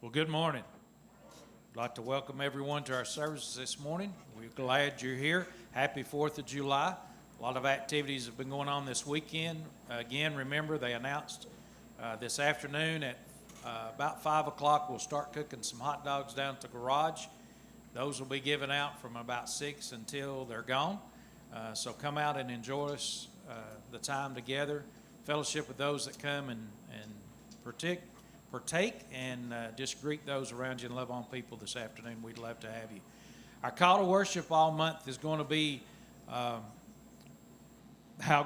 Well, good morning. I'd like to welcome everyone to our services this morning. We're glad you're here. Happy 4th of July. A lot of activities have been going on this weekend. Again, remember they announced this afternoon at about 5 o'clock we'll start cooking some hot dogs down at the garage. Those will be given out from about 6 until they're gone. So come out and enjoy us the time together. Fellowship with those that come and partake and just greet those around you and love on people this afternoon. We'd love to have you. Our call to worship all month is going to be How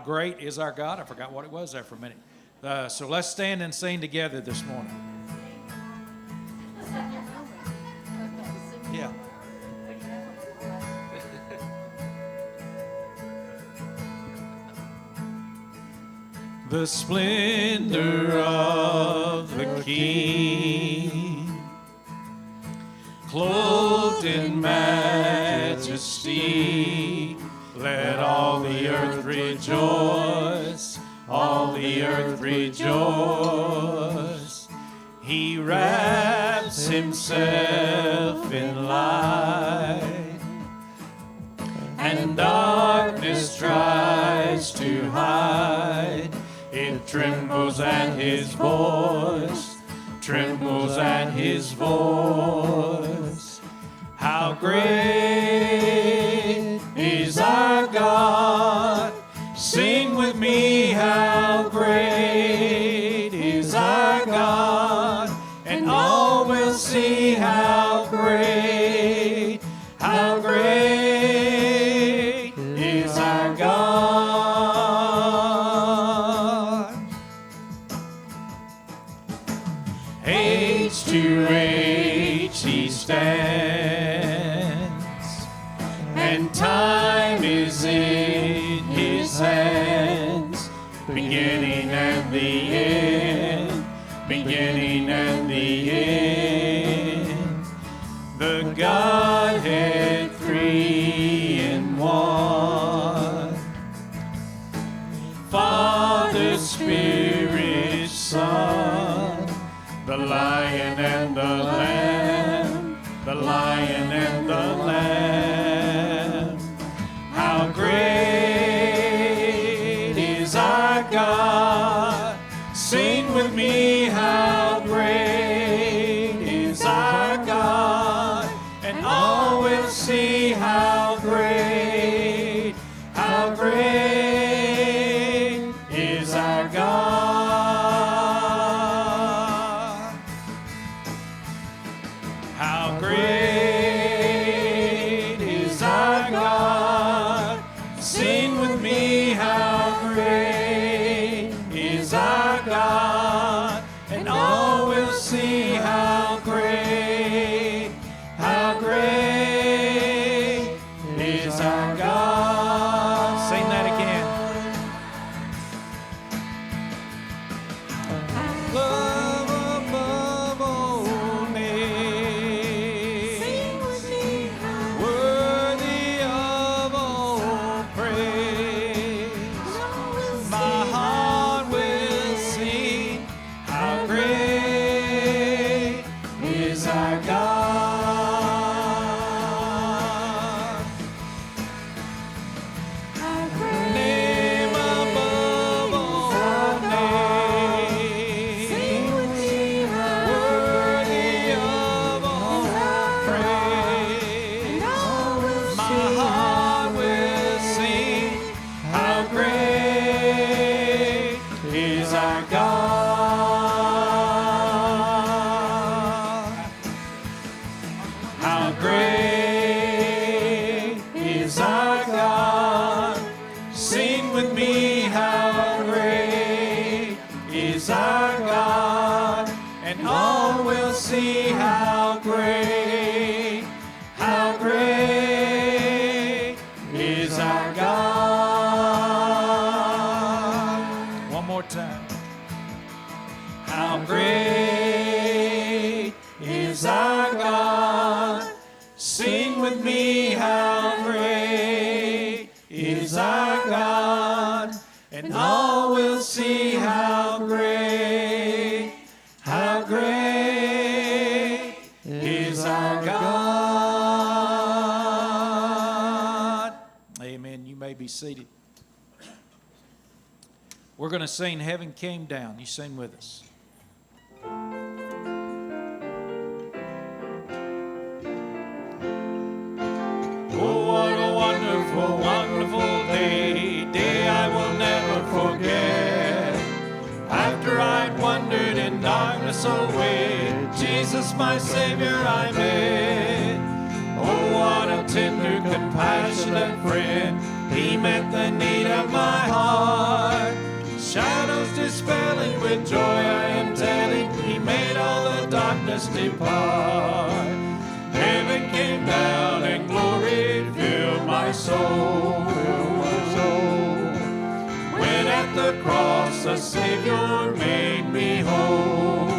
Great Is Our God. I forgot what it was there for a minute. So let's stand and sing together this morning. Yeah. The splendor of the King, clothed in majesty, let all the earth rejoice, all the earth rejoice. He wraps himself in light, and darkness tries to hide. It trembles at his voice, trembles at his voice. How great is our God? Sing with me, how great is our God? And all will see how great is our God. Age to age he stands, and time is in his hands, beginning and the end, beginning and the end. The Godhead three in one, Father, Spirit, Son, the Lion and the Lamb, the Lion and the Lamb. How great is our God? Sing with me, how great is our God? And all will see how great is our God. How great is our God? Sing with me, how great is our God? And all will see how great is our God. Sing that again. Love above all names, Sing with me, how worthy of all praise. all will My see heart will sing, how great is our God. how great Name above all names, Sing with me, how worthy of all praise. all will My see heart will sing, how great is our God. How great is our God? Sing with me, how great is our God? And all will see how great is our God. One more time. How great is our God? Sing with me, how great is our God? And all will see how great seated. We're going to sing Heaven Came Down. You sing with us. Oh, what a wonderful, wonderful day I will never forget. After I'd wandered in darkness away, Jesus my Savior I met. Oh, what a tender, compassionate friend. He met the need of my heart. Shadows dispelling with joy I am telling, He made all the darkness depart. Heaven came down and glory filled my soul. When at the cross the Savior made me whole.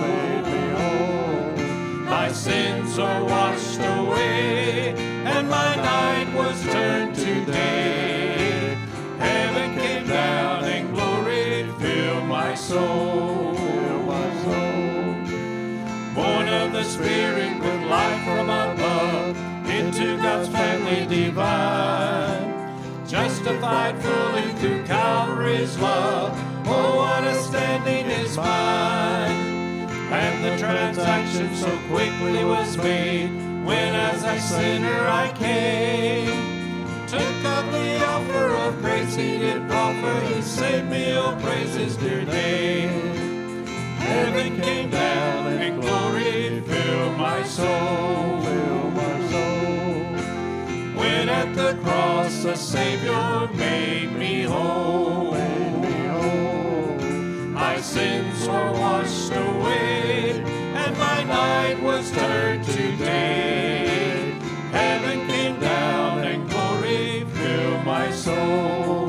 My sins are washed away, and my night was turned to day. Heaven came down and glory filled my soul. Born of the Spirit with life from above, into God's family divine. Justified fully through Calvary's love, oh, what a standing is mine. And the transaction so quickly was made, when as a sinner I came. Took up the offer of grace He did proffer, He saved me, oh, praise His dear name. Heaven came down and glory filled my soul. When at the cross the Savior made me whole. My sins were washed away, and my night was turned to day. Heaven came down and glory filled my soul.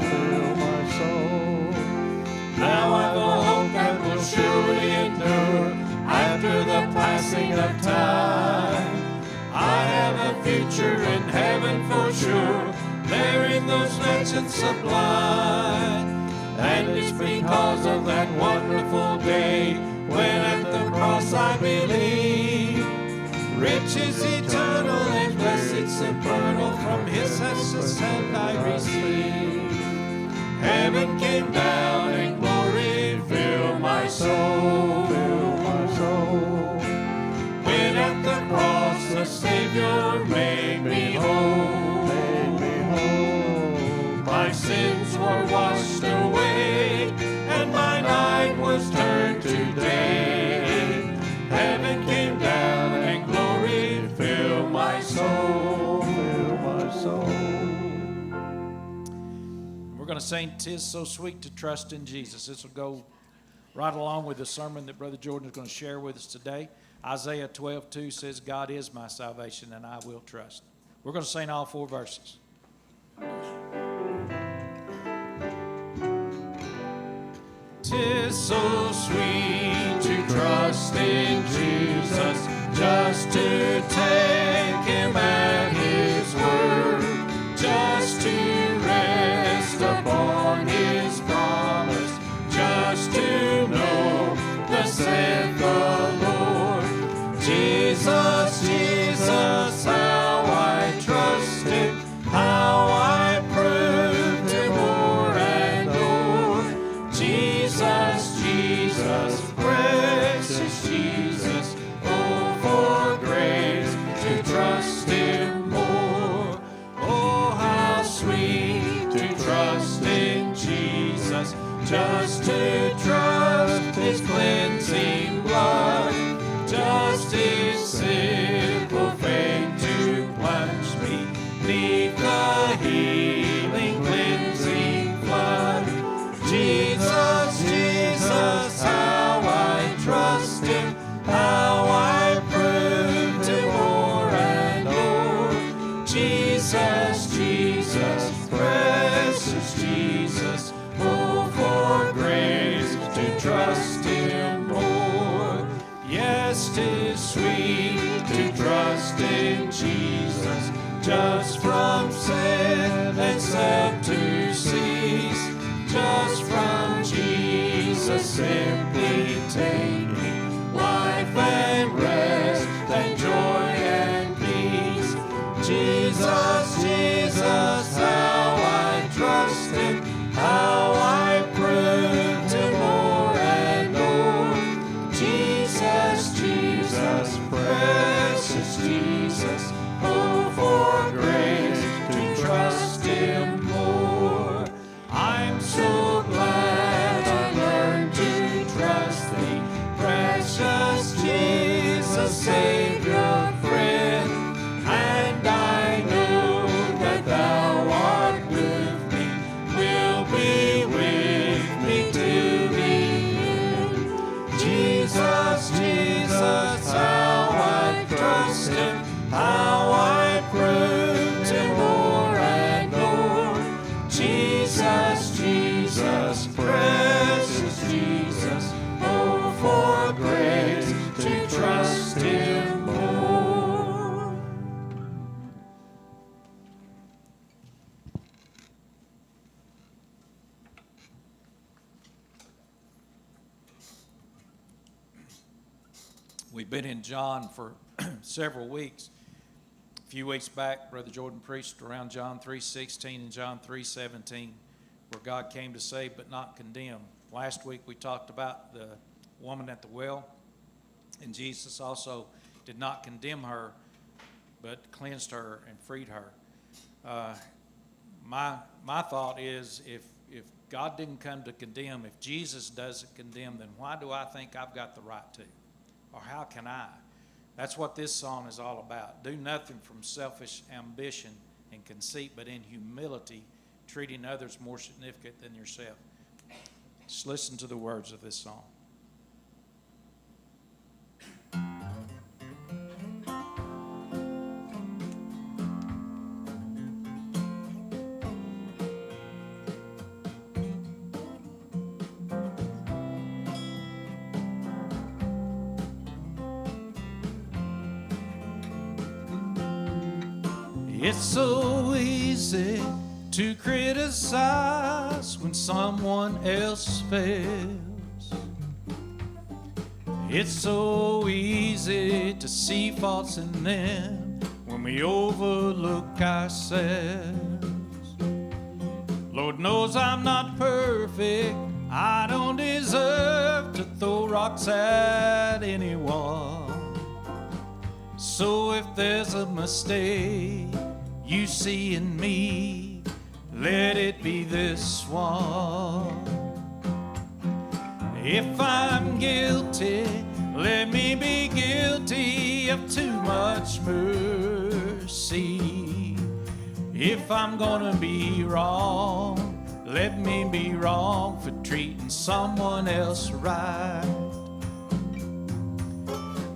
Now I've a hope that will surely endure after the passing of time. I have a future in heaven for sure, there in those mansions sublime. And it's because of that wonderful day, when at the cross I believe, riches eternal and blessed supernal from His precious hand I receive. Heaven came down and glory filled my soul. When at the cross the Savior made me whole. My sins were washed away, and my night was turned to day. Heaven came down and glory filled my soul. We're going to sing "'Tis So Sweet to Trust in Jesus." This will go right along with the sermon that Brother Jordan is going to share with us today. Isaiah 12:2 says, "God is my salvation, and I will trust." We're going to sing all 4 verses. "'Tis so sweet to trust in Jesus, just to take Him at His word, just to rest upon His promise, just to know thus saith the Lord. Jesus, Jesus, how I trust Him, how I proved Him o'er and o'er. Jesus, Jesus, precious Jesus, oh, for grace to trust Him more. Oh, how sweet to trust in Jesus, just to trust His cleansing blood, just His simple faith to plunge me beneath the healing, cleansing flood. Jesus, Jesus, how I trust Him, how I proved Him o'er and o'er. Jesus, Jesus, precious Jesus, oh, for grace to trust Him more. Yes, 'tis sweet to trust in Jesus, just from sin and self to cease, just from Jesus simply taking life and rest and joy and peace. Jesus, Jesus, how I trust We've been in John for several weeks. A few weeks back, Brother Jordan preached around John 3:16 and John 3:17, where God came to save but not condemn. Last week we talked about the woman at the well, and Jesus also did not condemn her, but cleansed her and freed her. My thought is, if God didn't come to condemn, if Jesus doesn't condemn, then why do I think I've got the right to? Or how can I? That's what this song is all about. Do nothing from selfish ambition and conceit, but in humility, treating others more significant than yourself. Just listen to the words of this song. It's so easy to criticize when someone else fails. It's so easy to see faults in them when we overlook ourselves. Lord knows I'm not perfect. I don't deserve to throw rocks at anyone. So if there's a mistake you see in me, let it be this one. If I'm guilty, let me be guilty of too much mercy. If I'm gonna be wrong, let me be wrong for treating someone else right.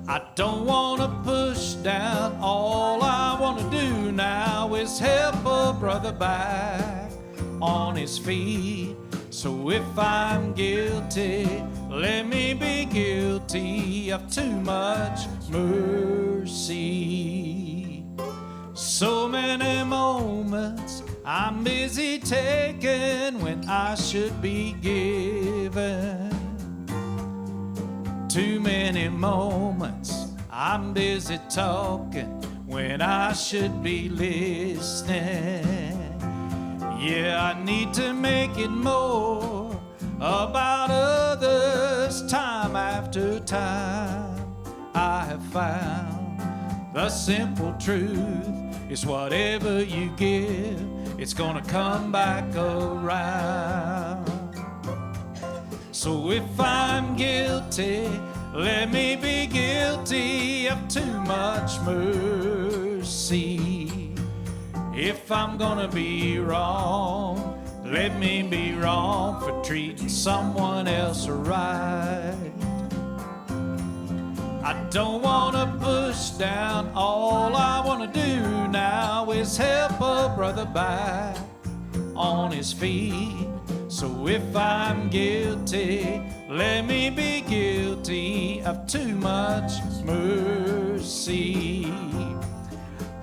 I don't want to push down. All I want to do now is help a brother back on his feet. So if I'm guilty, let me be guilty of too much mercy. So many moments I'm busy taking when I should be giving. Too many moments I'm busy talking when I should be listening. Yeah, I need to make it more about others time after time. I have found the simple truth is whatever you give, it's gonna come back around. So if I'm guilty, let me be guilty of too much mercy. If I'm gonna be wrong, let me be wrong for treating someone else right. I don't wanna push down. All I wanna do now is help a brother back on his feet. So if I'm guilty, let me be guilty of too much mercy.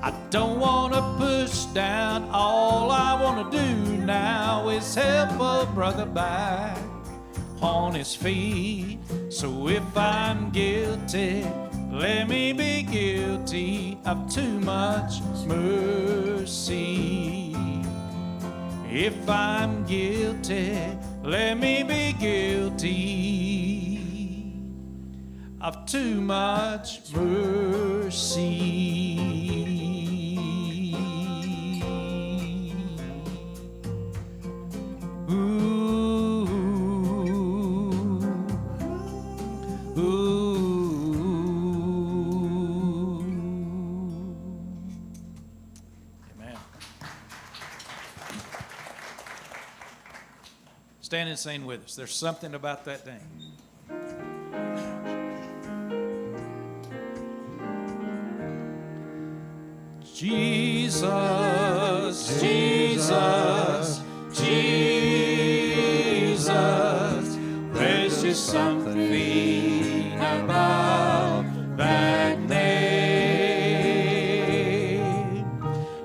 I don't want to push down. All I want to do now is help a brother back on his feet. So if I'm guilty, let me be guilty of too much mercy. If I'm guilty, let me be guilty of too much mercy. Ooh, ooh. Amen. Stand and sing with us. There's something about that name. Jesus, Jesus, Jesus. There's just something about that name.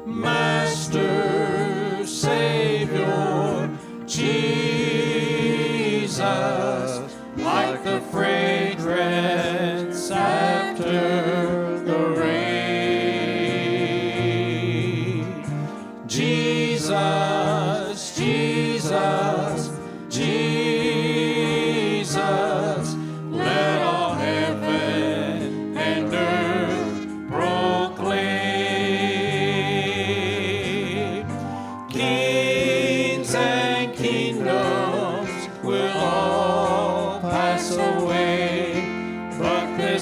Master, Savior, Jesus, like the fragrance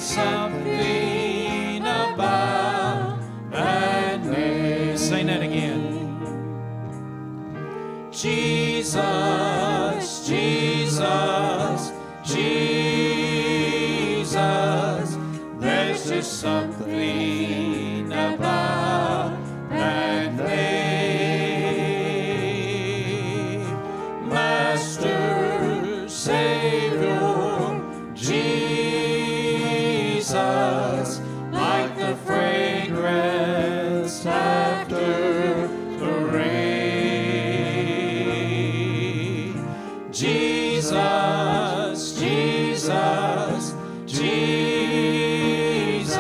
something about that name. Sing that again. Jesus, Jesus, Jesus. There's just something about that name. Master, Savior, Jesus, like the fragrance after the rain. Jesus, Jesus, Jesus,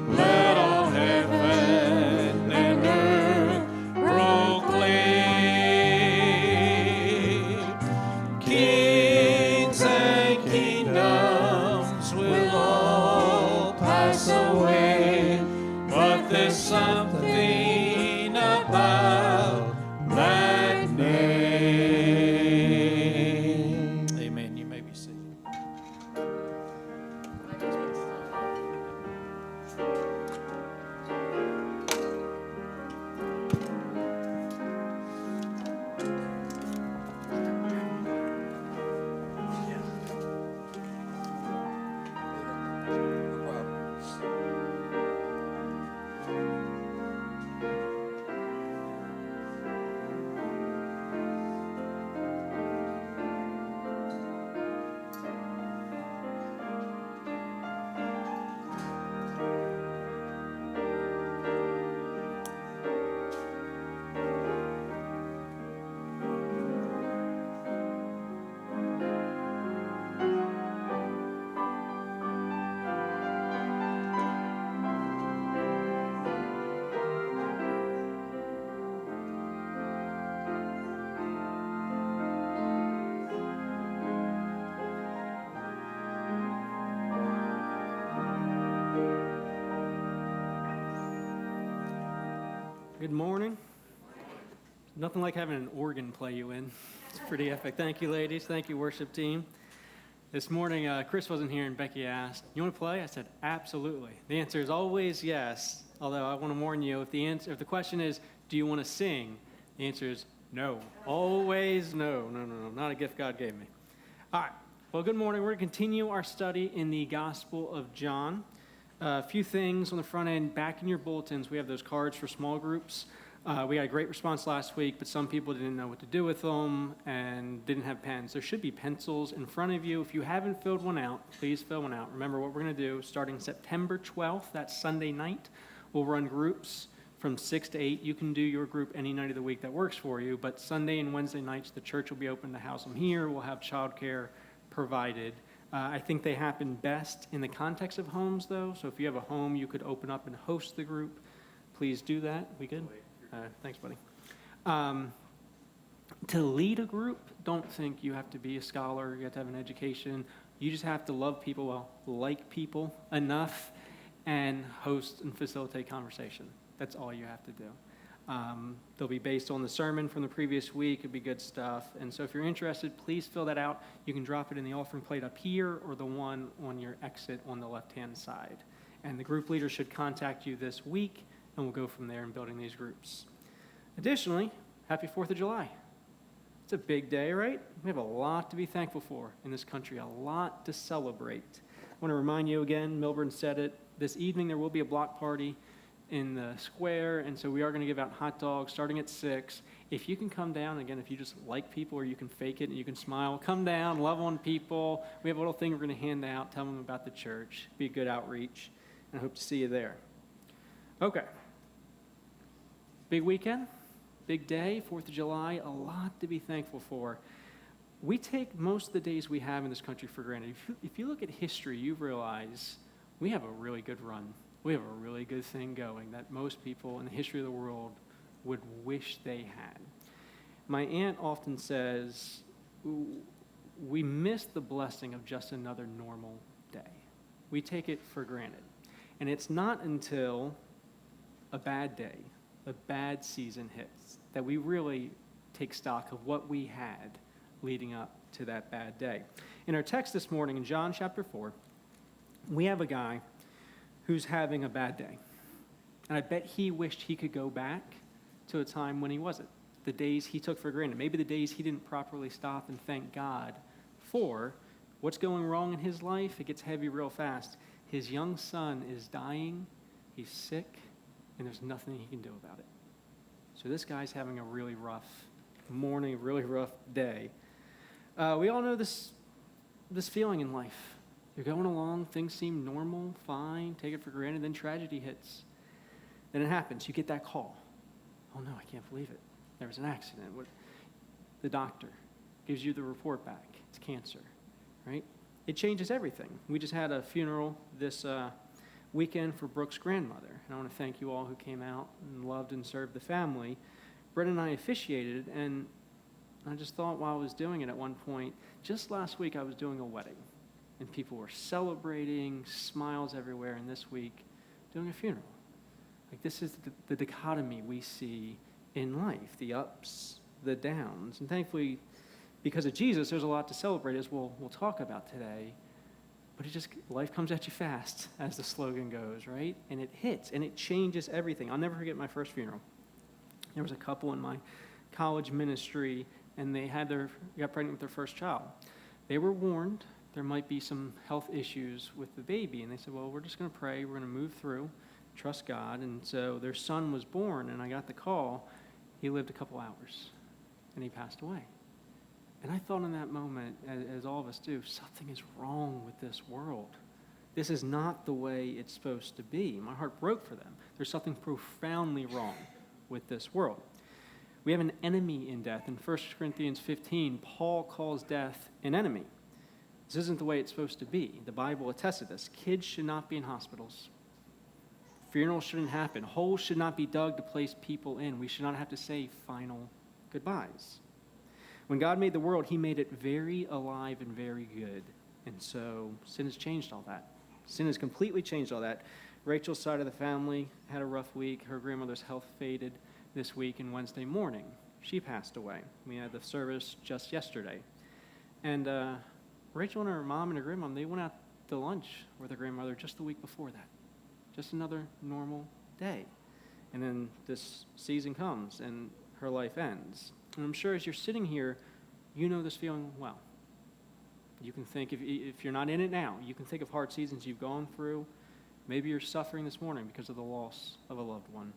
let all heaven and earth proclaim. Kings and kingdoms will all pass away, but there's something about that name. Amen. You may be seated. Good morning. Nothing like having an organ play you in. It's pretty epic. Thank you, ladies. Thank you, worship team. This morning, Chris wasn't here, and Becky asked, "You want to play?" I said, "Absolutely." The answer is always yes. Although I want to warn you, if the question is, "Do you want to sing?" the answer is no. Always no. No. Not a gift God gave me. All right. Well, good morning. We're going to continue our study in the Gospel of John. A few things on the front end. Back in your bulletins, we have those cards for small groups. We got a great response last week, but some people didn't know what to do with them and didn't have pens. There should be pencils in front of you. If you haven't filled one out, please fill one out. Remember what we're going to do. Starting September 12th, that's Sunday night, we'll run groups from 6 to 8. You can do your group any night of the week that works for you, but Sunday and Wednesday nights, the church will be open to house them here. We'll have childcare provided. I think they happen best in the context of homes, though. So if you have a home, you could open up and host the group. Please do that. We good? Thanks, buddy. To lead a group, don't think you have to be a scholar. You have to have an education. You just have to love people, like people enough, and host and facilitate conversation. That's all you have to do. They'll be based on the sermon from the previous week. It'll be good stuff. And so if you're interested, please fill that out. You can drop it in the offering plate up here or the one on your exit on the left-hand side. And the group leader should contact you this week, and we'll go from there in building these groups. Additionally, happy 4th of July. It's a big day, right? We have a lot to be thankful for in this country, a lot to celebrate. I want to remind you again, Milburn said it, this evening there will be a block party in the square, and so we are going to give out hot dogs starting at 6. If you can come down, again, if you just like people or you can fake it and you can smile, come down, love on people. We have a little thing we're going to hand out, tell them about the church. Be a good outreach, and I hope to see you there. Okay. Big weekend, big day, 4th of July, a lot to be thankful for. We take most of the days we have in this country for granted. If you look at history, you realize we have a really good run. We have a really good thing going that most people in the history of the world would wish they had. My aunt often says, we miss the blessing of just another normal day. We take it for granted. And it's not until a bad day, a bad season hits, that we really take stock of what we had leading up to that bad day. In our text this morning in John chapter 4, We have a guy who's having a bad day. And I bet he wished he could go back to a time when he wasn't. The days he took for granted. Maybe the days he didn't properly stop and thank God for what's going wrong in his life. It gets heavy real fast. His young son is dying. He's sick. And there's nothing he can do about it. So this guy's having a really rough morning, really rough day. We all know this feeling in life. You're going along, things seem normal, fine, take it for granted, then tragedy hits. Then it happens. You get that call. Oh no, I can't believe it. There was an accident. The doctor gives you the report back. It's cancer, right? It changes everything. We just had a funeral this weekend for Brooke's grandmother. And I want to thank you all who came out and loved and served the family. Brett and I officiated, and I just thought while I was doing it at one point, just last week I was doing a wedding. And people were celebrating, smiles everywhere, and this week doing a funeral. Like, this is the dichotomy we see in life, the ups, the downs. And thankfully, because of Jesus, there's a lot to celebrate, as we'll talk about today. But life comes at you fast, as the slogan goes, right? And it hits, and it changes everything. I'll never forget my first funeral. There was a couple in my college ministry, and they got pregnant with their first child. They were warned there might be some health issues with the baby, and they said, well, we're just going to pray, we're going to move through, trust God. And so their son was born, and I got the call. He lived a couple hours, and he passed away. And I thought in that moment, as all of us do, something is wrong with this world. This is not the way it's supposed to be. My heart broke for them. There's something profoundly wrong with this world. We have an enemy in death. In 1 Corinthians 15, Paul calls death an enemy. This isn't the way it's supposed to be. The Bible attests to this. Kids should not be in hospitals. Funerals shouldn't happen. Holes should not be dug to place people in. We should not have to say final goodbyes. When God made the world, he made it very alive and very good. And so sin has changed all that. Sin has completely changed all that. Rachel's side of the family had a rough week. Her grandmother's health faded this week, and Wednesday morning, she passed away. We had the service just yesterday. And Rachel and her mom and her grandmom, they went out to lunch with her grandmother just the week before that. Just another normal day. And then this season comes, and her life ends. And I'm sure as you're sitting here, you know this feeling well. You can think, if you're not in it now, you can think of hard seasons you've gone through. Maybe you're suffering this morning because of the loss of a loved one.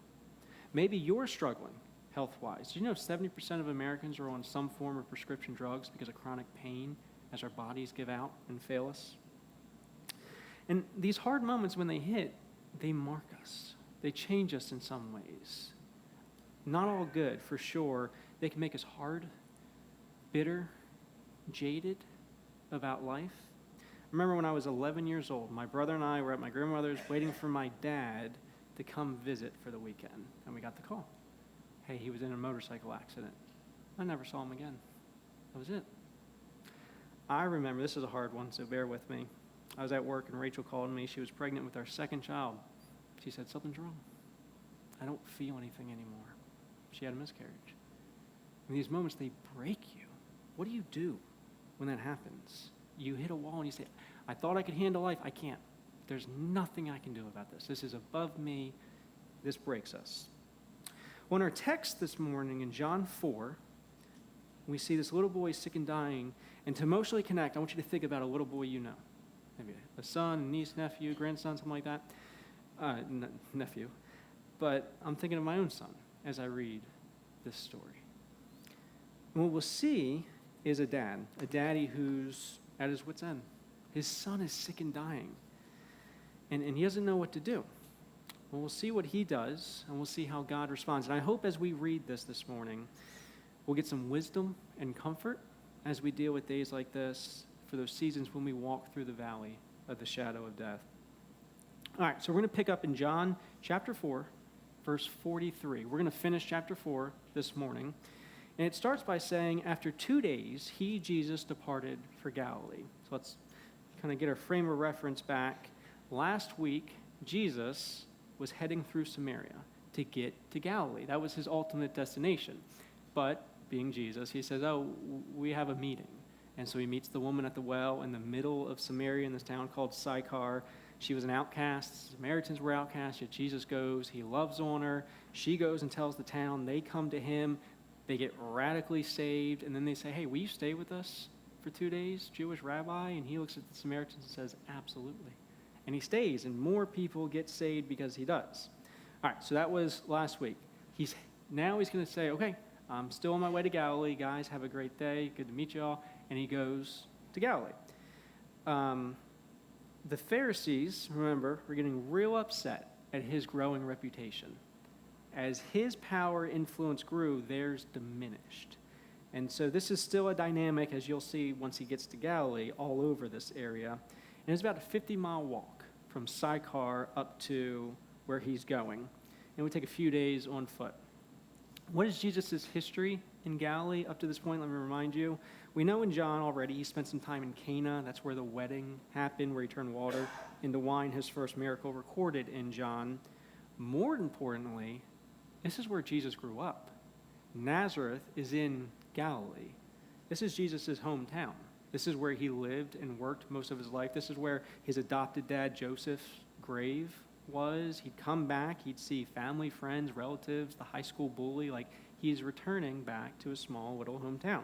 Maybe you're struggling health-wise. Do you know 70% of Americans are on some form of prescription drugs because of chronic pain as our bodies give out and fail us? And these hard moments, when they hit, they mark us. They change us in some ways. Not all good, for sure. They can make us hard, bitter, jaded about life. I remember when I was 11 years old, my brother and I were at my grandmother's waiting for my dad to come visit for the weekend, and we got the call. Hey, he was in a motorcycle accident. I never saw him again. That was it. I remember, this is a hard one, so bear with me. I was at work, and Rachel called me. She was pregnant with our second child. She said, something's wrong. I don't feel anything anymore. She had a miscarriage. In these moments, they break you. What do you do when that happens? You hit a wall and you say, I thought I could handle life. I can't. There's nothing I can do about this. This is above me. This breaks us. Well, in our text this morning in John 4, we see this little boy sick and dying. And to emotionally connect, I want you to think about a little boy you know. Maybe a son, niece, nephew, grandson, something like that. Nephew. But I'm thinking of my own son as I read this story. And what we'll see is a daddy who's at his wit's end. His son is sick and dying. And he doesn't know what to do. Well, we'll see what he does, and we'll see how God responds. And I hope as we read this morning, we'll get some wisdom and comfort as we deal with days like this for those seasons when we walk through the valley of the shadow of death. All right, so we're going to pick up in John chapter 4, verse 43. We're going to finish chapter 4 this morning. And it starts by saying, after 2 days, he, Jesus, departed for Galilee. So let's kind of get our frame of reference back. Last week, Jesus was heading through Samaria to get to Galilee. That was his ultimate destination. But being Jesus, he says, we have a meeting. And so he meets the woman at the well in the middle of Samaria in this town called Sychar. She was an outcast. Samaritans were outcasts, yet Jesus goes. He loves on her. She goes and tells the town. They come to him. They get radically saved. And then they say, hey, will you stay with us for 2 days, Jewish rabbi? And he looks at the Samaritans and says, absolutely. And he stays, and more people get saved because he does. All right, so that was last week. Now he's going to say, okay, I'm still on my way to Galilee. Guys, have a great day. Good to meet you all. And he goes to Galilee. The Pharisees, remember, were getting real upset at his growing reputation. As his power influence grew, theirs diminished. And so this is still a dynamic, as you'll see once he gets to Galilee, all over this area. And it's about a 50-mile walk from Sychar up to where he's going. And it would take a few days on foot. What is Jesus' history in Galilee up to this point? Let me remind you. We know in John already he spent some time in Cana. That's where the wedding happened, where he turned water into wine, his first miracle recorded in John. More importantly, this is where Jesus grew up. Nazareth is in Galilee. This is Jesus' hometown. This is where he lived and worked most of his life. This is where his adopted dad, Joseph's grave was. He'd come back. He'd see family, friends, relatives, the high school bully. Like, he's returning back to a small little hometown.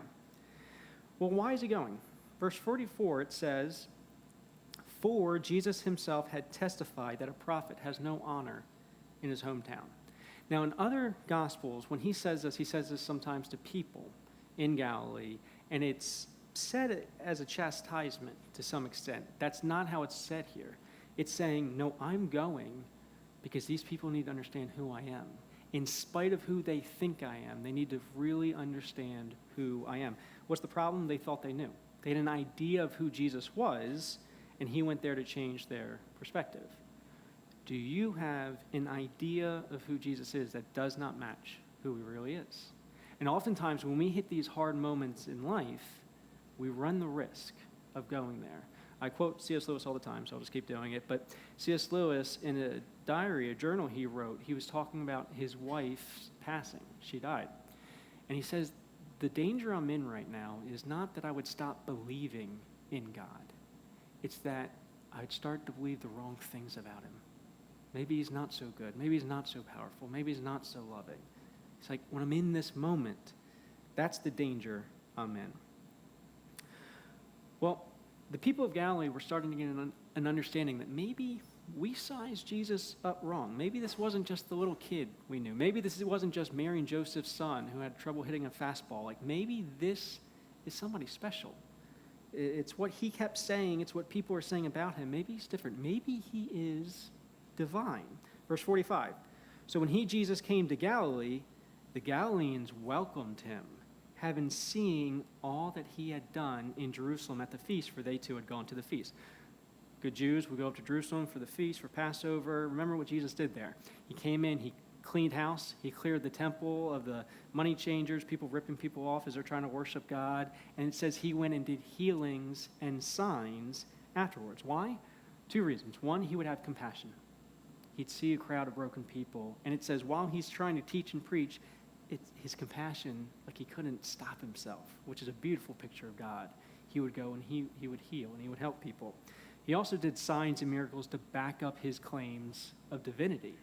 Well, why is he going? Verse 44, it says, for Jesus himself had testified that a prophet has no honor in his hometown. Now, in other Gospels, when he says this sometimes to people in Galilee, and it's said as a chastisement to some extent. That's not how it's said here. It's saying, no, I'm going because these people need to understand who I am. In spite of who they think I am, they need to really understand who I am. What's the problem? They thought they knew. They had an idea of who Jesus was, and he went there to change their perspective. Do you have an idea of who Jesus is that does not match who he really is? And oftentimes when we hit these hard moments in life, we run the risk of going there. I quote C.S. Lewis all the time, so I'll just keep doing it. But C.S. Lewis, in a diary, a journal he wrote, he was talking about his wife's passing. She died. And he says, the danger I'm in right now is not that I would stop believing in God. It's that I'd start to believe the wrong things about him. Maybe he's not so good. Maybe he's not so powerful. Maybe he's not so loving. It's like, when I'm in this moment, that's the danger I'm in. Well, the people of Galilee were starting to get an understanding that maybe we sized Jesus up wrong. Maybe this wasn't just the little kid we knew. Maybe this wasn't just Mary and Joseph's son who had trouble hitting a fastball. Like, maybe this is somebody special. It's what he kept saying. It's what people are saying about him. Maybe he's different. Maybe he is divine. Verse 45. So when Jesus came to Galilee, the Galileans welcomed him, having seen all that he had done in Jerusalem at the feast, for they too had gone to the feast. Good Jews would go up to Jerusalem for the feast, for Passover. Remember what Jesus did there. He came in, he cleaned house, he cleared the temple of the money changers, people ripping people off as they're trying to worship God. And it says he went and did healings and signs afterwards. Why? 2 reasons. One, he would have compassion. He'd see a crowd of broken people. And it says while he's trying to teach and preach, his compassion, like he couldn't stop himself, which is a beautiful picture of God. He would go and he would heal and he would help people. He also did signs and miracles to back up his claims of divinity.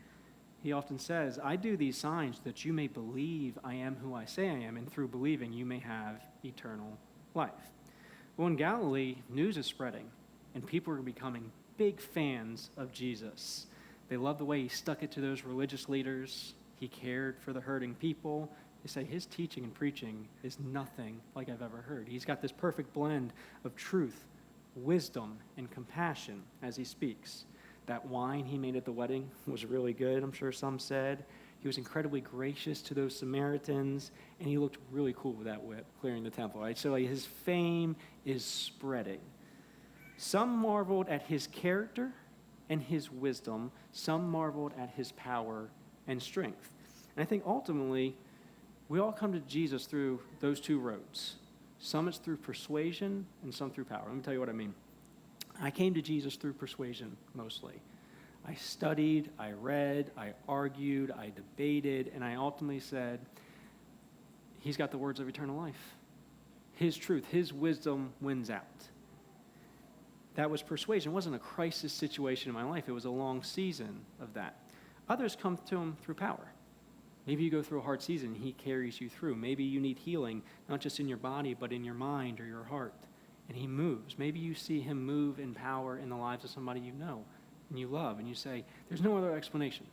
He often says, I do these signs that you may believe I am who I say I am, and through believing you may have eternal life. Well, in Galilee, news is spreading, and people are becoming big fans of Jesus. They love the way he stuck it to those religious leaders. He cared for the hurting people. They say his teaching and preaching is nothing like I've ever heard. He's got this perfect blend of truth, wisdom, and compassion as he speaks. That wine he made at the wedding was really good, I'm sure some said. He was incredibly gracious to those Samaritans, and he looked really cool with that whip, clearing the temple, right? So his fame is spreading. Some marveled at his character and his wisdom. Some marveled at his power and strength. And I think ultimately, we all come to Jesus through those 2 roads. Some it's through persuasion, and some through power. Let me tell you what I mean. I came to Jesus through persuasion, mostly. I studied, I read, I argued, I debated, and I ultimately said, he's got the words of eternal life. His truth, his wisdom wins out. That was persuasion. It wasn't a crisis situation in my life. It was a long season of that. Others come to him through power. Maybe you go through a hard season, he carries you through. Maybe you need healing, not just in your body, but in your mind or your heart. And he moves. Maybe you see him move in power in the lives of somebody you know and you love, and you say, there's no other explanation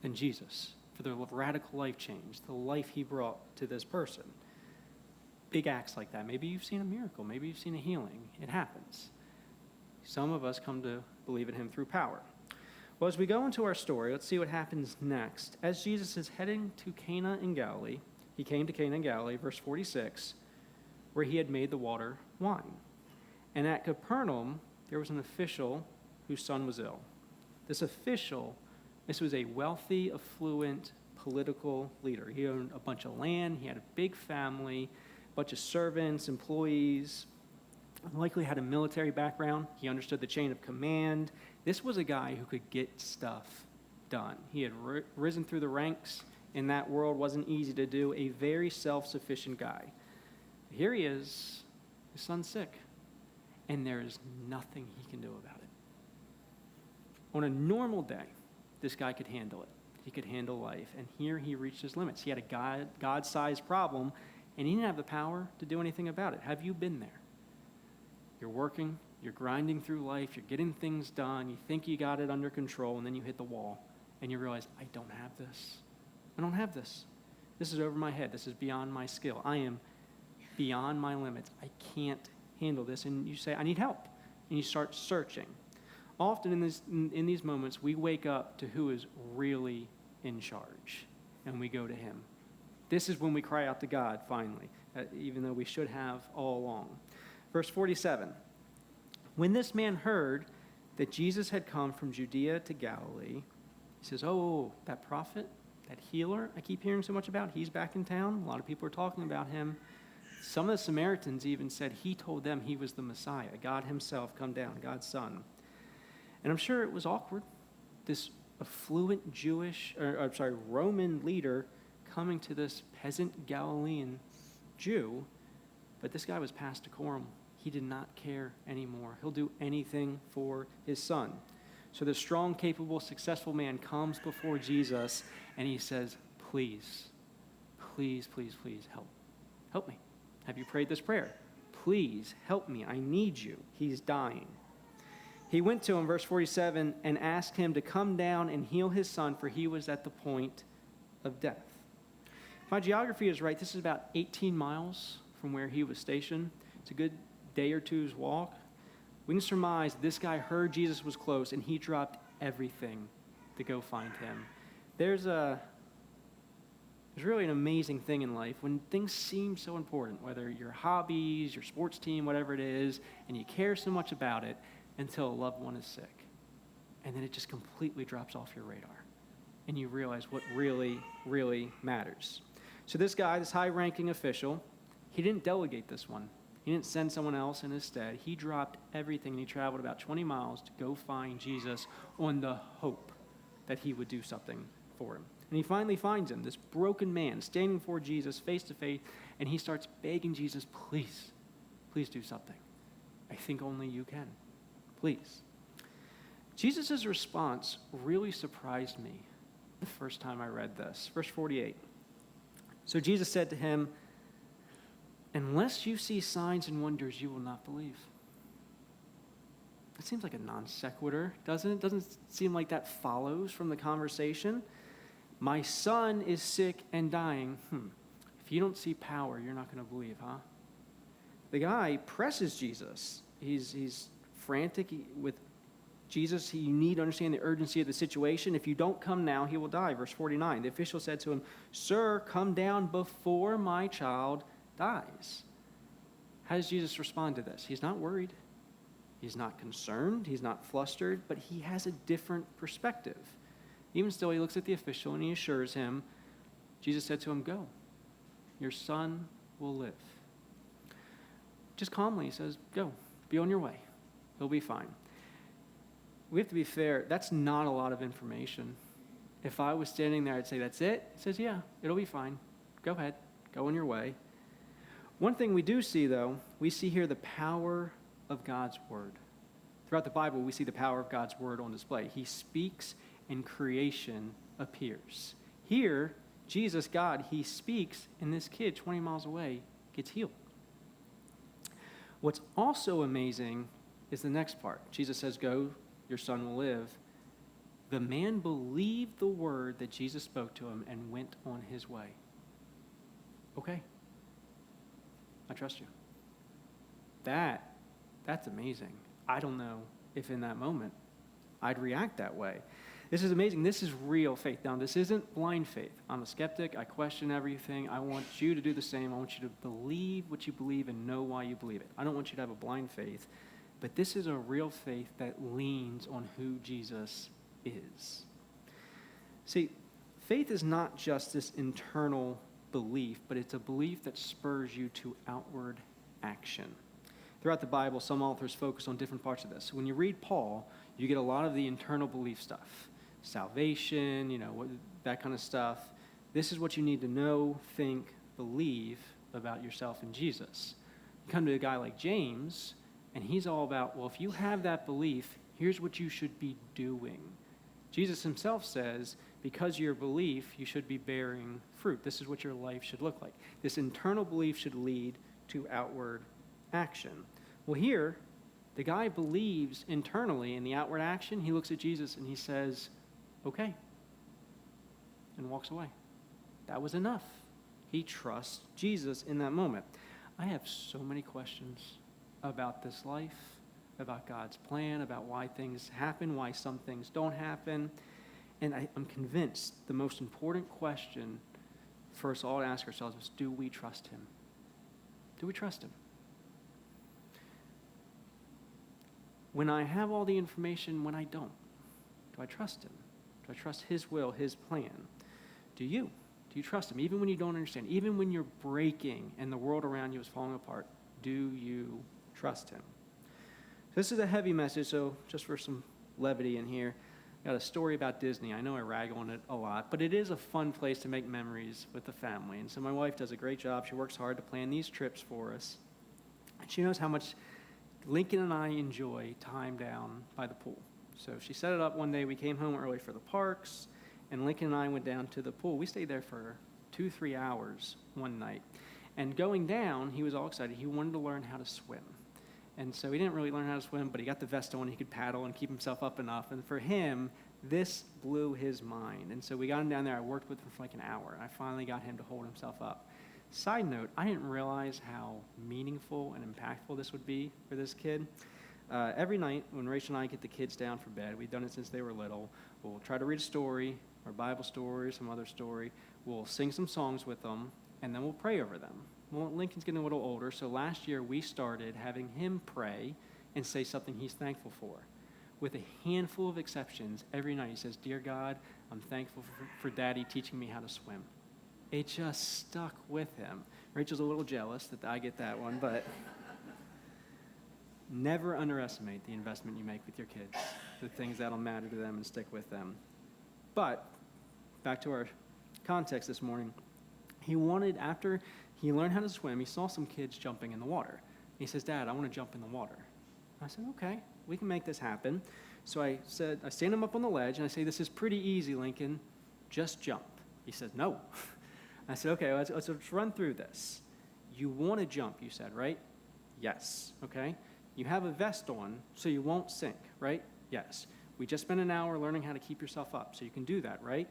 than Jesus for the radical life change, the life he brought to this person. Big acts like that. Maybe you've seen a miracle. Maybe you've seen a healing. It happens. Some of us come to believe in him through power. Well, as we go into our story, let's see what happens next. As Jesus is heading to Cana in Galilee, he came to Cana in Galilee, verse 46, where he had made the water wine. And at Capernaum, there was an official whose son was ill. This official, this was a wealthy, affluent, political leader. He owned a bunch of land, he had a big family, a bunch of servants, employees, likely had a military background. He understood the chain of command. This was a guy who could get stuff done. He had risen through the ranks in that world, wasn't easy to do, a very self-sufficient guy. Here he is, his son's sick, and there is nothing he can do about it. On a normal day, this guy could handle it. He could handle life, and here he reached his limits. He had a God-sized problem, and he didn't have the power to do anything about it. Have you been there? You're working, you're grinding through life, you're getting things done, you think you got it under control, and then you hit the wall, and you realize, I don't have this. I don't have this. This is over my head. This is beyond my skill. I am beyond my limits. I can't handle this. And you say, I need help. And you start searching. Often in these moments, we wake up to who is really in charge, and we go to him. This is when we cry out to God, finally, even though we should have all along. Verse 47, when this man heard that Jesus had come from Judea to Galilee, he says, oh, that prophet, that healer I keep hearing so much about, he's back in town. A lot of people are talking about him. Some of the Samaritans even said he told them he was the Messiah, God himself come down, God's son. And I'm sure it was awkward, this affluent Roman leader coming to this peasant Galilean Jew, but this guy was past decorum. He did not care anymore. He'll do anything for his son. So the strong, capable, successful man comes before Jesus, and he says, please, please, please, please help. Help me. Have you prayed this prayer? Please help me. I need you. He's dying. He went to him, verse 47, and asked him to come down and heal his son, for he was at the point of death. If my geography is right, this is about 18 miles from where he was stationed. It's a good day or two's walk. We can surmise this guy heard Jesus was close, and he dropped everything to go find him. There's really an amazing thing in life when things seem so important, whether your hobbies, your sports team, whatever it is, and you care so much about it until a loved one is sick. And then it just completely drops off your radar. And you realize what really, really matters. So this guy, this high-ranking official, he didn't delegate this one. He didn't send someone else in his stead. He dropped everything, and he traveled about 20 miles to go find Jesus on the hope that he would do something for him. And he finally finds him, this broken man, standing before Jesus face to face, and he starts begging Jesus, please, please do something. I think only you can. Please. Jesus' response really surprised me the first time I read this. Verse 48. So Jesus said to him, unless you see signs and wonders, you will not believe. That seems like a non sequitur, doesn't it? Doesn't seem like that follows from the conversation. My son is sick and dying. If you don't see power, you're not going to believe, huh? The guy presses Jesus. He's frantic with Jesus. You need to understand the urgency of the situation. If you don't come now, he will die. Verse 49, the official said to him, sir, come down before my child dies. How does Jesus respond to this? He's not worried. He's not concerned. He's not flustered, but he has a different perspective. Even still, he looks at the official and he assures him, Jesus said to him, go, your son will live. Just calmly, he says, go, be on your way. He'll be fine. We have to be fair. That's not a lot of information. If I was standing there, I'd say, that's it? He says, yeah, it'll be fine. Go ahead. Go on your way. One thing we do see, though, we see here the power of God's word. Throughout the Bible, we see the power of God's word on display. He speaks and creation appears. Here, Jesus, God, he speaks, and this kid 20 miles away gets healed. What's also amazing is the next part. Jesus says, go, your son will live. The man believed the word that Jesus spoke to him and went on his way. Okay, I trust you. That's amazing. I don't know if in that moment I'd react that way. This is amazing. This is real faith. Now, this isn't blind faith. I'm a skeptic. I question everything. I want you to do the same. I want you to believe what you believe and know why you believe it. I don't want you to have a blind faith. But this is a real faith that leans on who Jesus is. See, faith is not just this internal belief, but it's a belief that spurs you to outward action. Throughout the Bible, some authors focus on different parts of this. When you read Paul, you get a lot of the internal belief stuff. Salvation, that kind of stuff. This is what you need to know, think, believe about yourself and Jesus. You come to a guy like James, and he's all about, well, if you have that belief, here's what you should be doing. Jesus himself says, because of your belief, you should be bearing fruit. This is what your life should look like. This internal belief should lead to outward action. Well, here, the guy believes internally in the outward action. He looks at Jesus and he says, okay, and walks away. That was enough. He trusts Jesus in that moment. I have so many questions about this life, about God's plan, about why things happen, why some things don't happen. And I'm convinced the most important question for us all to ask ourselves is, do we trust him? Do we trust him? When I have all the information, when I don't, do I trust him? Do I trust his will, his plan? Do you? Do you trust him? Even when you don't understand, even when you're breaking and the world around you is falling apart, do you trust him? This is a heavy message, so just for some levity in here, I got a story about Disney. I know I rag on it a lot, but it is a fun place to make memories with the family. And so my wife does a great job. She works hard to plan these trips for us. And she knows how much Lincoln and I enjoy time down by the pool. So she set it up one day. We came home early for the parks, and Lincoln and I went down to the pool. We stayed there for 2-3 hours one night. And going down, he was all excited. He wanted to learn how to swim. And so he didn't really learn how to swim, but he got the vest on. He could paddle and keep himself up enough. And for him, this blew his mind. And so we got him down there. I worked with him for like an hour. I finally got him to hold himself up. Side note, I didn't realize how meaningful and impactful this would be for this kid. Every night when Rachel and I get the kids down for bed, we've done it since they were little, we'll try to read a story, or a Bible story, some other story. We'll sing some songs with them, and then we'll pray over them. Well, Lincoln's getting a little older, so last year we started having him pray and say something he's thankful for. With a handful of exceptions, every night he says, "Dear God, I'm thankful for Daddy teaching me how to swim." It just stuck with him. Rachel's a little jealous that I get that one, but never underestimate the investment you make with your kids, the things that'll matter to them and stick with them. But back to our context this morning, he wanted, after he learned how to swim, he saw some kids jumping in the water. He says, "Dad, I want to jump in the water." I said, "Okay, we can make this happen." So I stand him up on the ledge, and I say, "This is pretty easy, Lincoln. Just jump." He says, "No." I said, "Okay, let's run through this. You want to jump, you said, right?" "Yes." "Okay. You have a vest on, so you won't sink, right?" "Yes." "We just spent an hour learning how to keep yourself up, so you can do that, right?"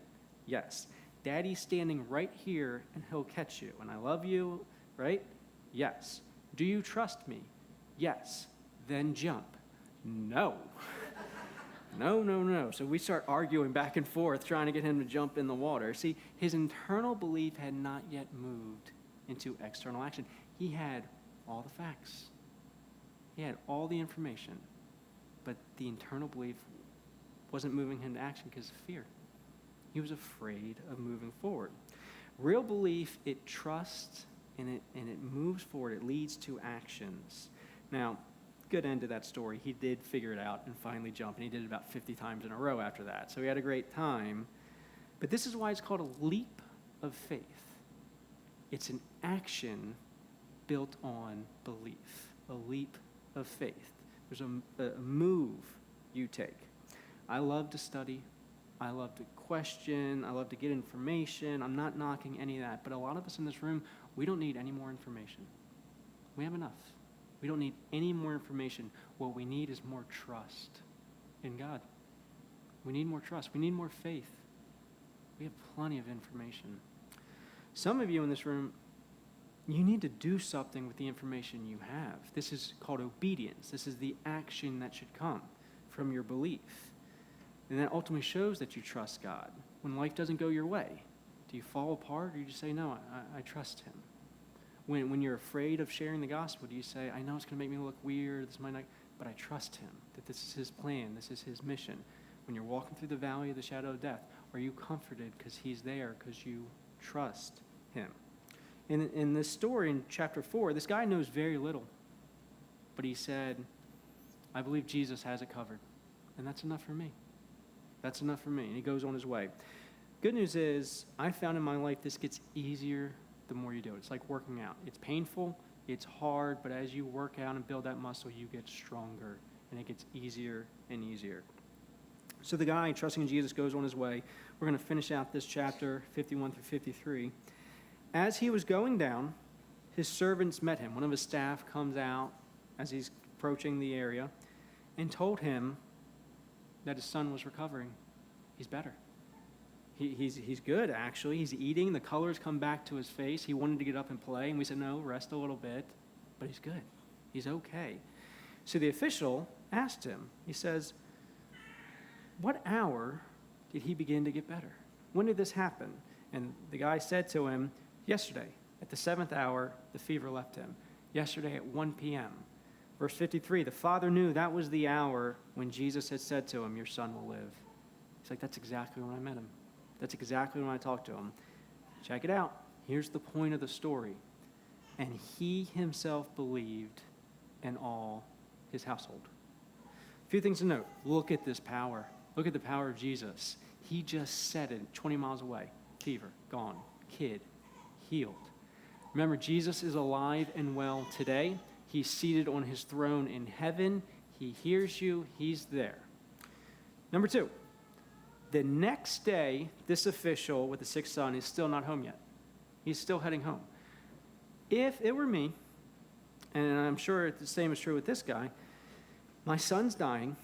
"Yes." "Daddy's standing right here, and he'll catch you. And I love you, right?" "Yes." "Do you trust me?" "Yes." "Then jump." "No." No. So we start arguing back and forth, trying to get him to jump in the water. See, his internal belief had not yet moved into external action. He had all the facts. He had all the information. But the internal belief wasn't moving him to action because of fear. He was afraid of moving forward. Real belief, it trusts and it moves forward. It leads to actions. Now, good end to that story. He did figure it out and finally jump, and he did it about 50 times in a row after that. So he had a great time. But this is why it's called a leap of faith. It's an action built on belief, a leap of faith. There's a move you take. I love to study. I love to question. I love to get information. I'm not knocking any of that. But a lot of us in this room, we don't need any more information. We have enough. We don't need any more information. What we need is more trust in God. We need more trust. We need more faith. We have plenty of information. Some of you in this room, you need to do something with the information you have. This is called obedience. This is the action that should come from your belief. And that ultimately shows that you trust God. When life doesn't go your way, do you fall apart or do you just say, no, I trust him? When you're afraid of sharing the gospel, do you say, I know it's going to make me look weird, this might not, but I trust him, that this is his plan, this is his mission. When you're walking through the valley of the shadow of death, are you comforted because he's there, because you trust him? In this story in chapter 4, this guy knows very little, but he said, I believe Jesus has it covered, and that's enough for me. That's enough for me, and he goes on his way. Good news is, I found in my life this gets easier the more you do it. It's like working out. It's painful, it's hard, but as you work out and build that muscle, you get stronger, and it gets easier and easier. So the guy, trusting in Jesus, goes on his way. We're going to finish out this chapter, 51 through 53. As he was going down, his servants met him. One of his staff comes out as he's approaching the area and told him that his son was recovering. He's better. He's good, actually. He's eating. The colors come back to his face. He wanted to get up and play, and we said, no, rest a little bit. But he's good. He's okay. So the official asked him, he says, what hour did he begin to get better? When did this happen? And the guy said to him, yesterday, at the 7th hour, the fever left him. Yesterday at 1 p.m. Verse 53, the father knew that was the hour when Jesus had said to him, your son will live. He's like, that's exactly when I met him. That's exactly when I talked to him. Check it out. Here's the point of the story. And he himself believed, and all his household. A few things to note. Look at this power. Look at the power of Jesus. He just said it 20 miles away. Fever, gone. Kid, healed. Remember, Jesus is alive and well today. He's seated on his throne in heaven. He hears you. He's there. Number 2. The next day, this official with the sick son is still not home yet. He's still heading home. If it were me, and I'm sure the same is true with this guy, my son's dying,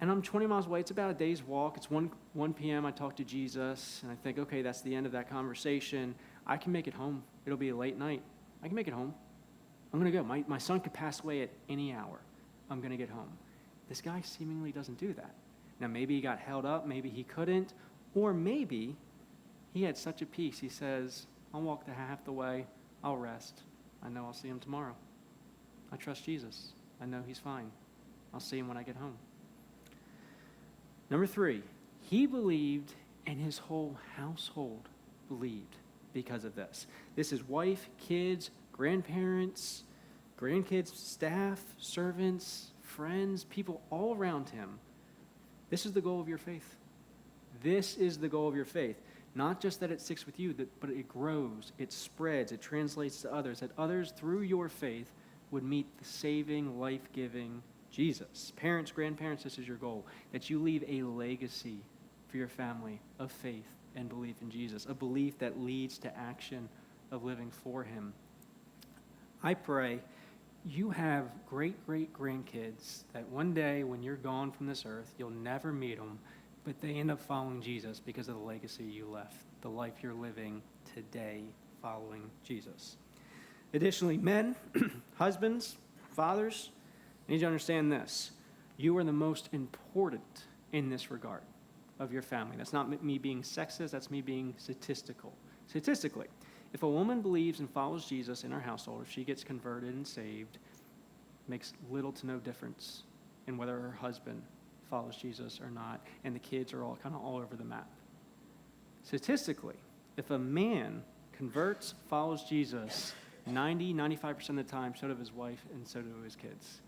and I'm 20 miles away. It's about a day's walk. It's 1 p.m. I talk to Jesus, and I think, okay, that's the end of that conversation. I can make it home. It'll be a late night. I can make it home. I'm going to go. My son could pass away at any hour. I'm going to get home. This guy seemingly doesn't do that. Now, maybe he got held up. Maybe he couldn't. Or maybe he had such a peace. He says, I'll walk the half the way. I'll rest. I know I'll see him tomorrow. I trust Jesus. I know he's fine. I'll see him when I get home. Number 3, he believed and his whole household believed because of this. This is wife, kids, grandparents, grandkids, staff, servants, friends, people all around him. This is the goal of your faith. This is the goal of your faith. Not just that it sticks with you, but it grows, it spreads, it translates to others, that others through your faith would meet the saving, life-giving Jesus. Parents, grandparents, this is your goal, that you leave a legacy for your family of faith and belief in Jesus, a belief that leads to action of living for him. I pray you have great-great-grandkids that one day when you're gone from this earth, you'll never meet them, but they end up following Jesus because of the legacy you left, the life you're living today following Jesus. Additionally, men, husbands, fathers, I need you to understand this. You are the most important in this regard of your family. That's not me being sexist, that's me being statistical. Statistically, if a woman believes and follows Jesus in her household, if she gets converted and saved, it makes little to no difference in whether her husband follows Jesus or not, and the kids are all kind of all over the map. Statistically, if a man converts, follows Jesus, 95% of the time, so do his wife and so do his kids.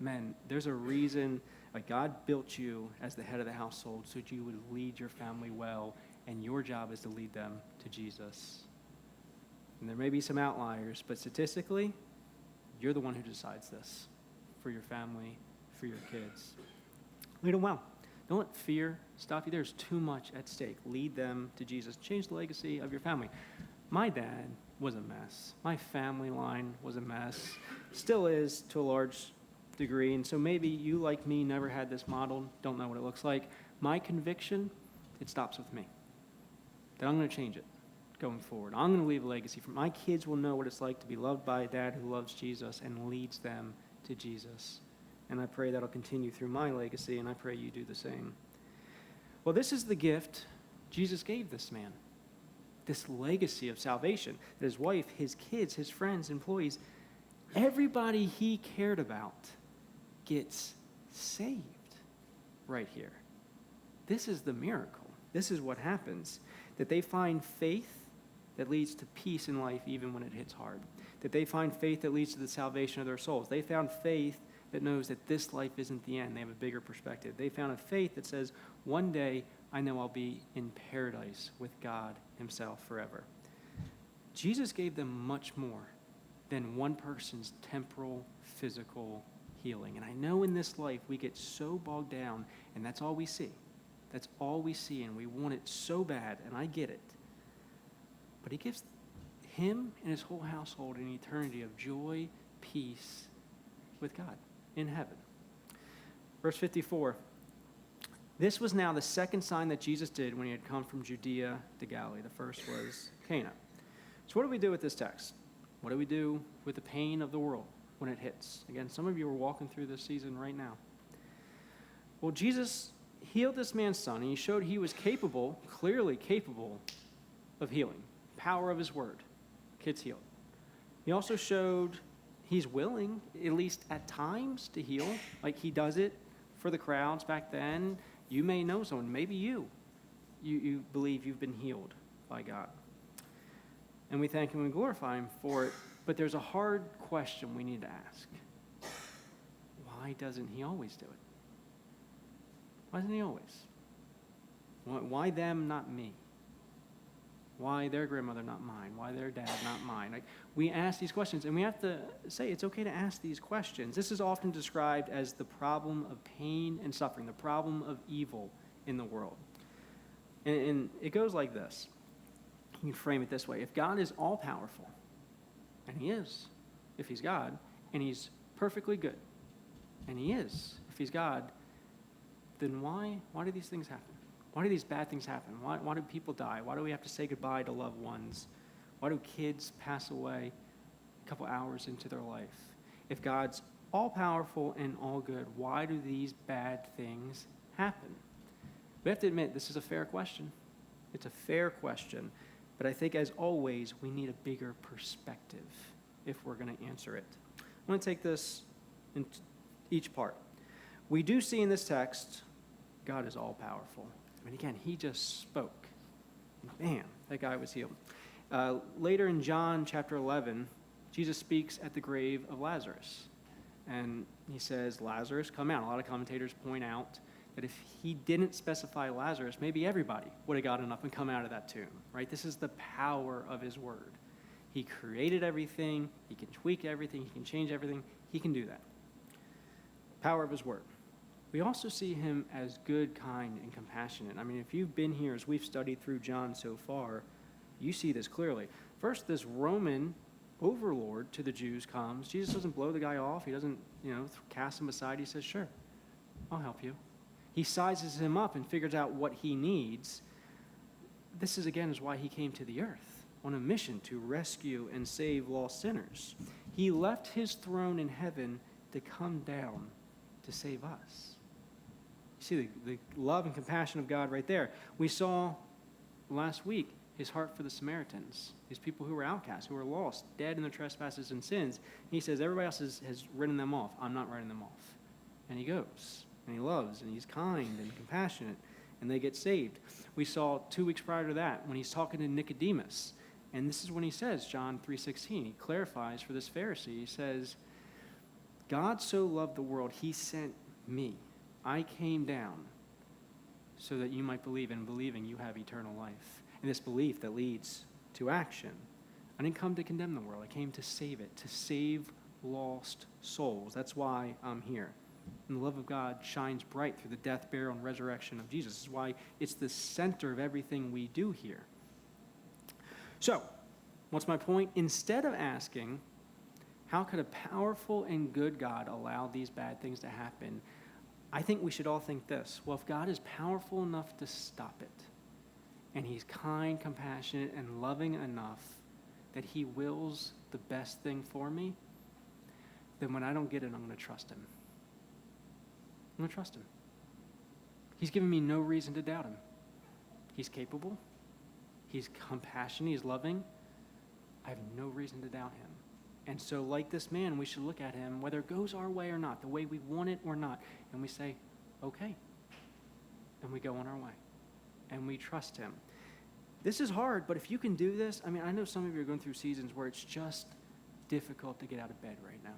Men, there's a reason God built you as the head of the household so that you would lead your family well, and your job is to lead them to Jesus. And there may be some outliers, but statistically, you're the one who decides this for your family, for your kids. Lead them well. Don't let fear stop you. There's too much at stake. Lead them to Jesus. Change the legacy of your family. My dad was a mess. My family line was a mess. Still is to a large degree. And so maybe you, like me, never had this modeled, don't know what it looks like. My conviction, it stops with me. That I'm going to change it going forward. I'm going to leave a legacy. For my kids will know what it's like to be loved by a dad who loves Jesus and leads them to Jesus. And I pray that'll continue through my legacy, and I pray you do the same. Well, this is the gift Jesus gave this man. This legacy of salvation. That his wife, his kids, his friends, employees, everybody he cared about gets saved right here. This is the miracle. This is what happens. That they find faith that leads to peace in life even when it hits hard. That they find faith that leads to the salvation of their souls. They found faith that knows that this life isn't the end. They have a bigger perspective. They found a faith that says, one day I know I'll be in paradise with God himself forever. Jesus gave them much more than one person's temporal, physical healing. And I know in this life we get so bogged down, and that's all we see. That's all we see, and we want it so bad, and I get it. But he gives him and his whole household an eternity of joy, peace with God in heaven. Verse 54. This was now the second sign that Jesus did when he had come from Judea to Galilee. The first was Cana. So what do we do with this text? What do we do with the pain of the world when it hits? Again, some of you are walking through this season right now. Well, Jesus healed this man's son, and he showed he was capable, clearly capable, of healing. Power of his word. Kid's healed. He also showed he's willing, at least at times, to heal. Like he does it for the crowds back then. You may know someone, maybe you believe you've been healed by God. And we thank him and glorify him for it. But there's a hard question we need to ask. Why doesn't he always do it? Why doesn't he always? Why them, not me? Why their grandmother, not mine? Why their dad, not mine? Like, we ask these questions, and we have to say it's okay to ask these questions. This is often described as the problem of pain and suffering, the problem of evil in the world. And it goes like this. You can frame it this way. If God is all-powerful, and he is, if he's God, and he's perfectly good, and he is, if he's God, then why do these things happen? Why do these bad things happen? Why do people die? Why do we have to say goodbye to loved ones? Why do kids pass away a couple hours into their life? If God's all-powerful and all good, why do these bad things happen? We have to admit, this is a fair question. It's a fair question. But I think, as always, we need a bigger perspective if we're going to answer it. I'm going to take this in each part. We do see in this text, God is all-powerful. I mean, again, he just spoke. Bam, that guy was healed. Later in John chapter 11, Jesus speaks at the grave of Lazarus. And he says, Lazarus, come out. A lot of commentators point out that if he didn't specify Lazarus, maybe everybody would have gotten up and come out of that tomb, right? This is the power of his word. He created everything. He can tweak everything. He can change everything. He can do that. Power of his word. We also see him as good, kind, and compassionate. I mean, if you've been here as we've studied through John so far, you see this clearly. First, this Roman overlord to the Jews comes. Jesus doesn't blow the guy off. He doesn't, cast him aside. He says, sure, I'll help you. He sizes him up and figures out what he needs. This is why he came to the earth on a mission to rescue and save lost sinners. He left his throne in heaven to come down to save us. You see the love and compassion of God right there. We saw last week his heart for the Samaritans, these people who were outcasts, who were lost, dead in their trespasses and sins. He says, everybody else has written them off. I'm not writing them off. And he goes, and he loves, and he's kind and compassionate, and they get saved. We saw 2 weeks prior to that when he's talking to Nicodemus. And this is when he says, John 3:16, he clarifies for this Pharisee. He says, God so loved the world, he sent me. I came down so that you might believe, and believing you have eternal life. And this belief that leads to action. I didn't come to condemn the world. I came to save it, to save lost souls. That's why I'm here. And the love of God shines bright through the death, burial, and resurrection of Jesus. This is why it's the center of everything we do here. So, what's my point? Instead of asking, how could a powerful and good God allow these bad things to happen? I think we should all think this. Well, if God is powerful enough to stop it, and he's kind, compassionate, and loving enough that he wills the best thing for me, then when I don't get it, I'm going to trust him. I'm going to trust him. He's given me no reason to doubt him. He's capable. He's compassionate. He's loving. I have no reason to doubt him. And so, like this man, we should look at him, whether it goes our way or not, the way we want it or not, and we say, okay. And we go on our way. And we trust him. This is hard, but if you can do this, I mean, I know some of you are going through seasons where it's just difficult to get out of bed right now,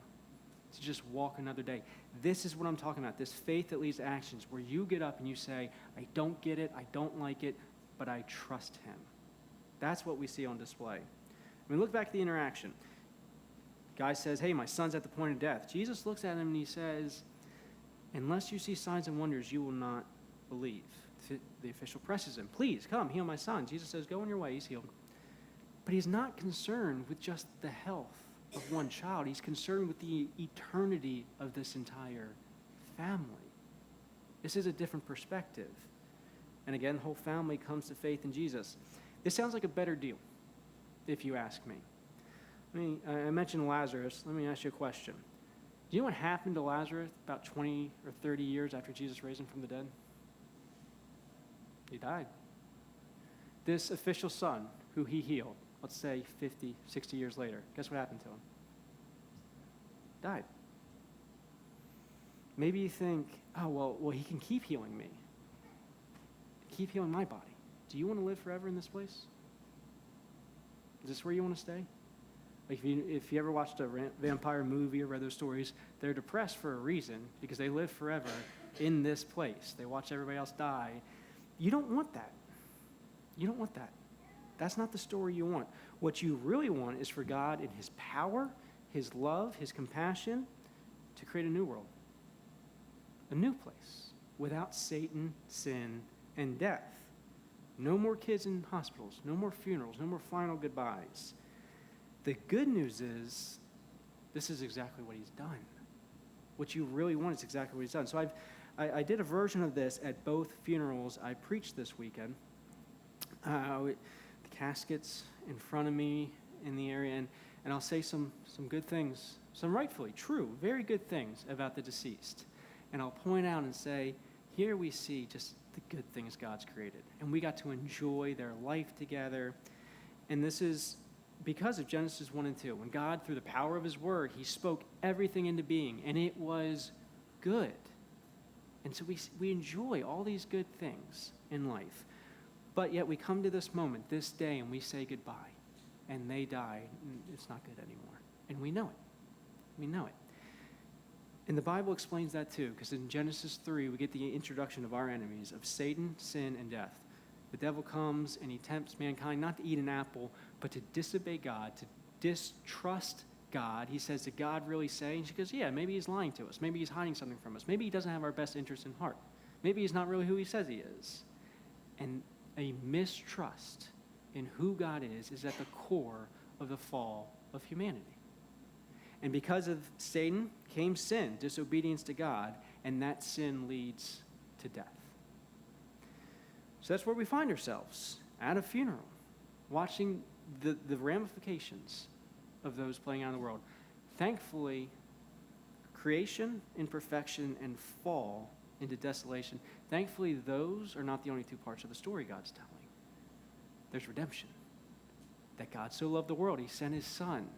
to just walk another day. This is what I'm talking about, this faith that leads to actions, where you get up and you say, I don't get it, I don't like it, but I trust him. That's what we see on display. I mean, look back at the interaction. Guy says, hey, my son's at the point of death. Jesus looks at him and he says, unless you see signs and wonders, you will not believe. The official presses him, please come, heal my son. Jesus says, go on your way, he's healed. But he's not concerned with just the health of one child. He's concerned with the eternity of this entire family. This is a different perspective. And again, the whole family comes to faith in Jesus. This sounds like a better deal, if you ask me. I mentioned Lazarus. Let me ask you a question. Do you know what happened to Lazarus about 20 or 30 years after Jesus raised him from the dead? He died. This official son who he healed, let's say 50, 60 years later, guess what happened to him? Died. Maybe you think, oh, well, he can keep healing me. Keep healing my body. Do you want to live forever in this place? Is this where you want to stay? Like if you ever watched a vampire movie or read those stories, they're depressed for a reason because they live forever in this place. They watch everybody else die. You don't want that. You don't want that. That's not the story you want. What you really want is for God in his power, his love, his compassion to create a new world, a new place without Satan, sin, and death. No more kids in hospitals, no more funerals, no more final goodbyes. The good news is this is exactly what he's done. What you really want is exactly what he's done. So I did a version of this at both funerals I preached this weekend. The caskets in front of me in the area, and I'll say some good things, some rightfully true, very good things about the deceased. And I'll point out and say, here we see just the good things God's created. And we got to enjoy their life together. And this is because of Genesis 1 and 2. When God, through the power of his word, he spoke everything into being, and it was good. And so we enjoy all these good things in life. But yet we come to this moment, this day, and we say goodbye. And they die, and it's not good anymore. And we know it. We know it. And the Bible explains that too, because in Genesis 3, we get the introduction of our enemies, of Satan, sin, and death. The devil comes and he tempts mankind not to eat an apple, but to disobey God, to distrust God. He says, did God really say? And she goes, yeah, maybe he's lying to us. Maybe he's hiding something from us. Maybe he doesn't have our best interest in heart. Maybe he's not really who he says he is. And a mistrust in who God is at the core of the fall of humanity. And because of Satan came sin, disobedience to God, and that sin leads to death. So that's where we find ourselves, at a funeral, watching the ramifications of those playing out in the world. Thankfully, creation, imperfection, and fall into desolation, thankfully those are not the only two parts of the story God's telling. There's redemption. That God so loved the world, he sent his son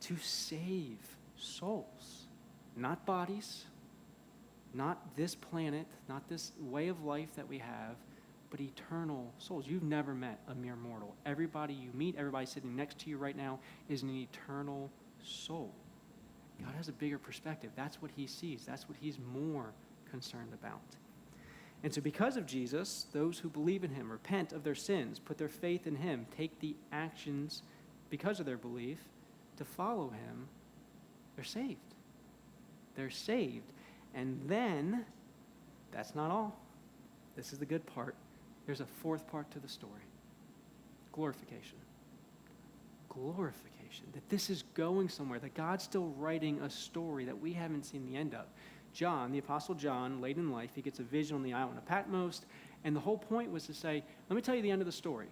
to save souls, not bodies, not this planet, not this way of life that we have, but eternal souls. You've never met a mere mortal. Everybody you meet, everybody sitting next to you right now is an eternal soul. God has a bigger perspective. That's what he sees. That's what he's more concerned about. And so because of Jesus, those who believe in him, repent of their sins, put their faith in him, take the actions because of their belief, to follow him, they're saved. They're saved. And then, that's not all. This is the good part. There's a fourth part to the story. Glorification. Glorification. That this is going somewhere, that God's still writing a story that we haven't seen the end of. John, the Apostle John, late in life, he gets a vision on the island of Patmos, and the whole point was to say, let me tell you the end of the story.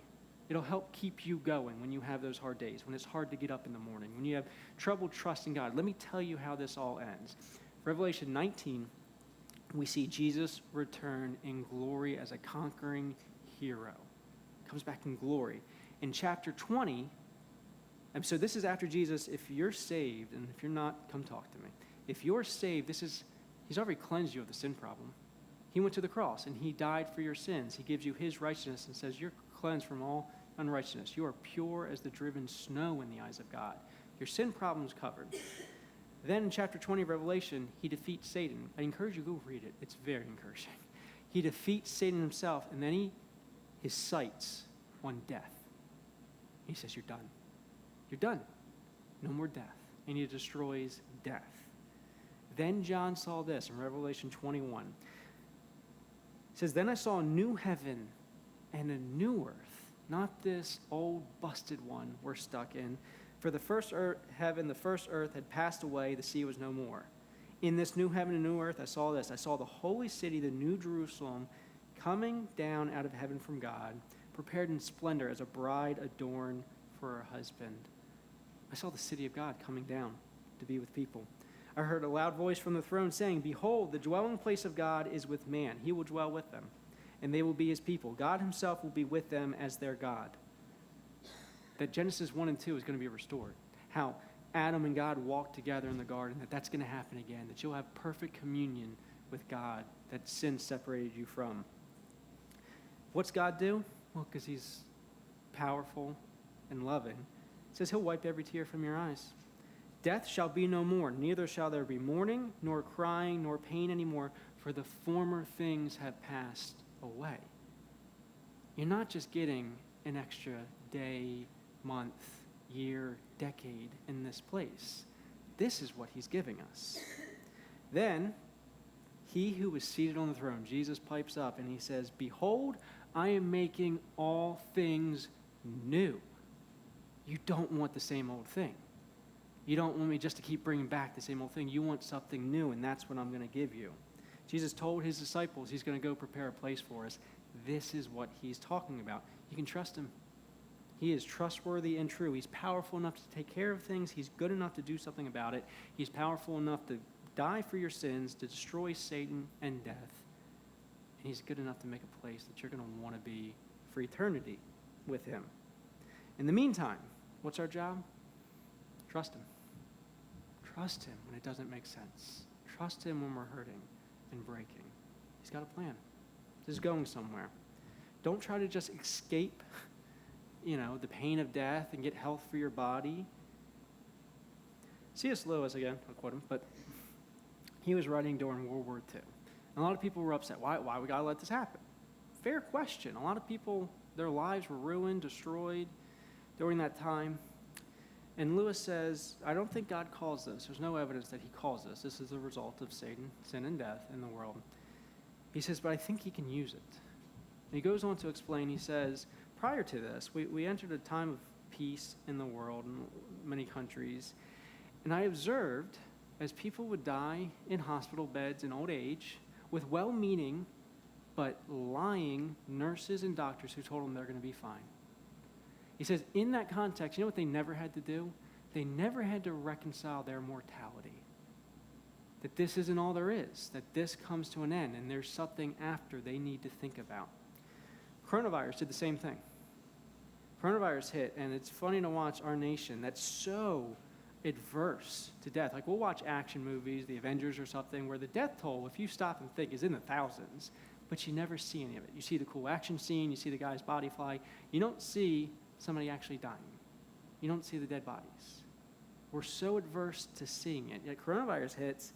It'll help keep you going when you have those hard days, when it's hard to get up in the morning, when you have trouble trusting God. Let me tell you how this all ends. Revelation 19, we see Jesus return in glory as a conquering hero. Comes back in glory. In chapter 20, and so this is after Jesus, if you're saved, and if you're not, come talk to me. If you're saved, he's already cleansed you of the sin problem. He went to the cross, and he died for your sins. He gives you his righteousness and says, you're cleansed from all unrighteousness. You are pure as the driven snow in the eyes of God. Your sin problem is covered. Then in chapter 20 of Revelation, he defeats Satan. I encourage you to go read it. It's very encouraging. He defeats Satan himself, and then his sights on death. He says, you're done. You're done. No more death. And he destroys death. Then John saw this in Revelation 21. It says, then I saw a new heaven and a new earth, not this old busted one we're stuck in. For the first heaven, the first earth had passed away, the sea was no more. In this new heaven and new earth, I saw this. I saw the holy city, the new Jerusalem, coming down out of heaven from God, prepared in splendor as a bride adorned for her husband. I saw the city of God coming down to be with people. I heard a loud voice from the throne saying, behold, the dwelling place of God is with man. He will dwell with them, and they will be his people. God himself will be with them as their God. That Genesis 1 and 2 is going to be restored. How Adam and God walked together in the garden, that's going to happen again. That you'll have perfect communion with God that sin separated you from. What's God do? Well, because he's powerful and loving. It says he'll wipe every tear from your eyes. Death shall be no more, neither shall there be mourning, nor crying, nor pain anymore, for the former things have passed away. You're not just getting an extra day, month, year, decade in this place. This is what he's giving us. Then, he who was seated on the throne, Jesus pipes up and he says, behold, I am making all things new. You don't want the same old thing. You don't want me just to keep bringing back the same old thing. You want something new, and that's what I'm going to give you. Jesus told his disciples he's going to go prepare a place for us. This is what he's talking about. You can trust him. He is trustworthy and true. He's powerful enough to take care of things. He's good enough to do something about it. He's powerful enough to die for your sins, to destroy Satan and death. And he's good enough to make a place that you're going to want to be for eternity with him. In the meantime, what's our job? Trust him. Trust him when it doesn't make sense. Trust him when we're hurting and breaking. He's got a plan. This is going somewhere. Don't try to just escape, the pain of death and get health for your body. C.S. Lewis, again, I'll quote him, but he was writing during World War II. And a lot of people were upset. Why we got to let this happen? Fair question. A lot of people, their lives were ruined, destroyed during that time. And Lewis says, I don't think God calls this. There's no evidence that he calls this. This is the result of Satan, sin and death in the world. He says, but I think he can use it. And he goes on to explain, he says, prior to this, we entered a time of peace in the world in many countries. And I observed as people would die in hospital beds in old age with well-meaning but lying nurses and doctors who told them they're going to be fine. He says, in that context, you know what they never had to do? They never had to reconcile their mortality. That this isn't all there is, that this comes to an end, and there's something after they need to think about. Coronavirus did the same thing. Coronavirus hit, and it's funny to watch our nation that's so adverse to death. Like, we'll watch action movies, the Avengers or something, where the death toll, if you stop and think, is in the thousands, but you never see any of it. You see the cool action scene, you see the guy's body fly. You don't see somebody actually dying. You don't see the dead bodies. We're so adverse to seeing it. Yet coronavirus hits,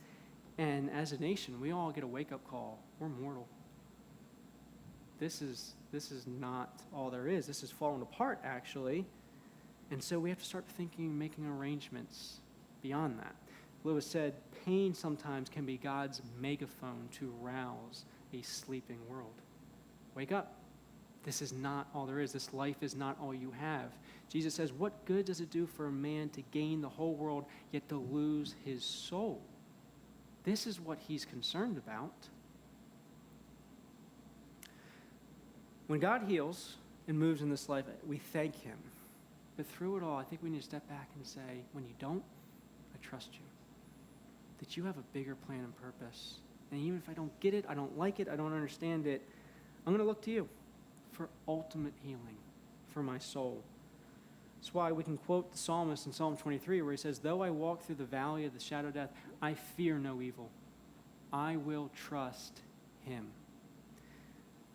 and as a nation, we all get a wake-up call. We're mortal. This is not all there is. This is falling apart, actually. And so we have to start thinking, making arrangements beyond that. Lewis said, pain sometimes can be God's megaphone to rouse a sleeping world. Wake up. This is not all there is. This life is not all you have. Jesus says, what good does it do for a man to gain the whole world, yet to lose his soul? This is what he's concerned about. When God heals and moves in this life, we thank him. But through it all, I think we need to step back and say, when you don't, I trust you. That you have a bigger plan and purpose. And even if I don't get it, I don't like it, I don't understand it, I'm going to look to you for ultimate healing for my soul. That's why we can quote the psalmist in Psalm 23 where he says, though I walk through the valley of the shadow of death, I fear no evil. I will trust him.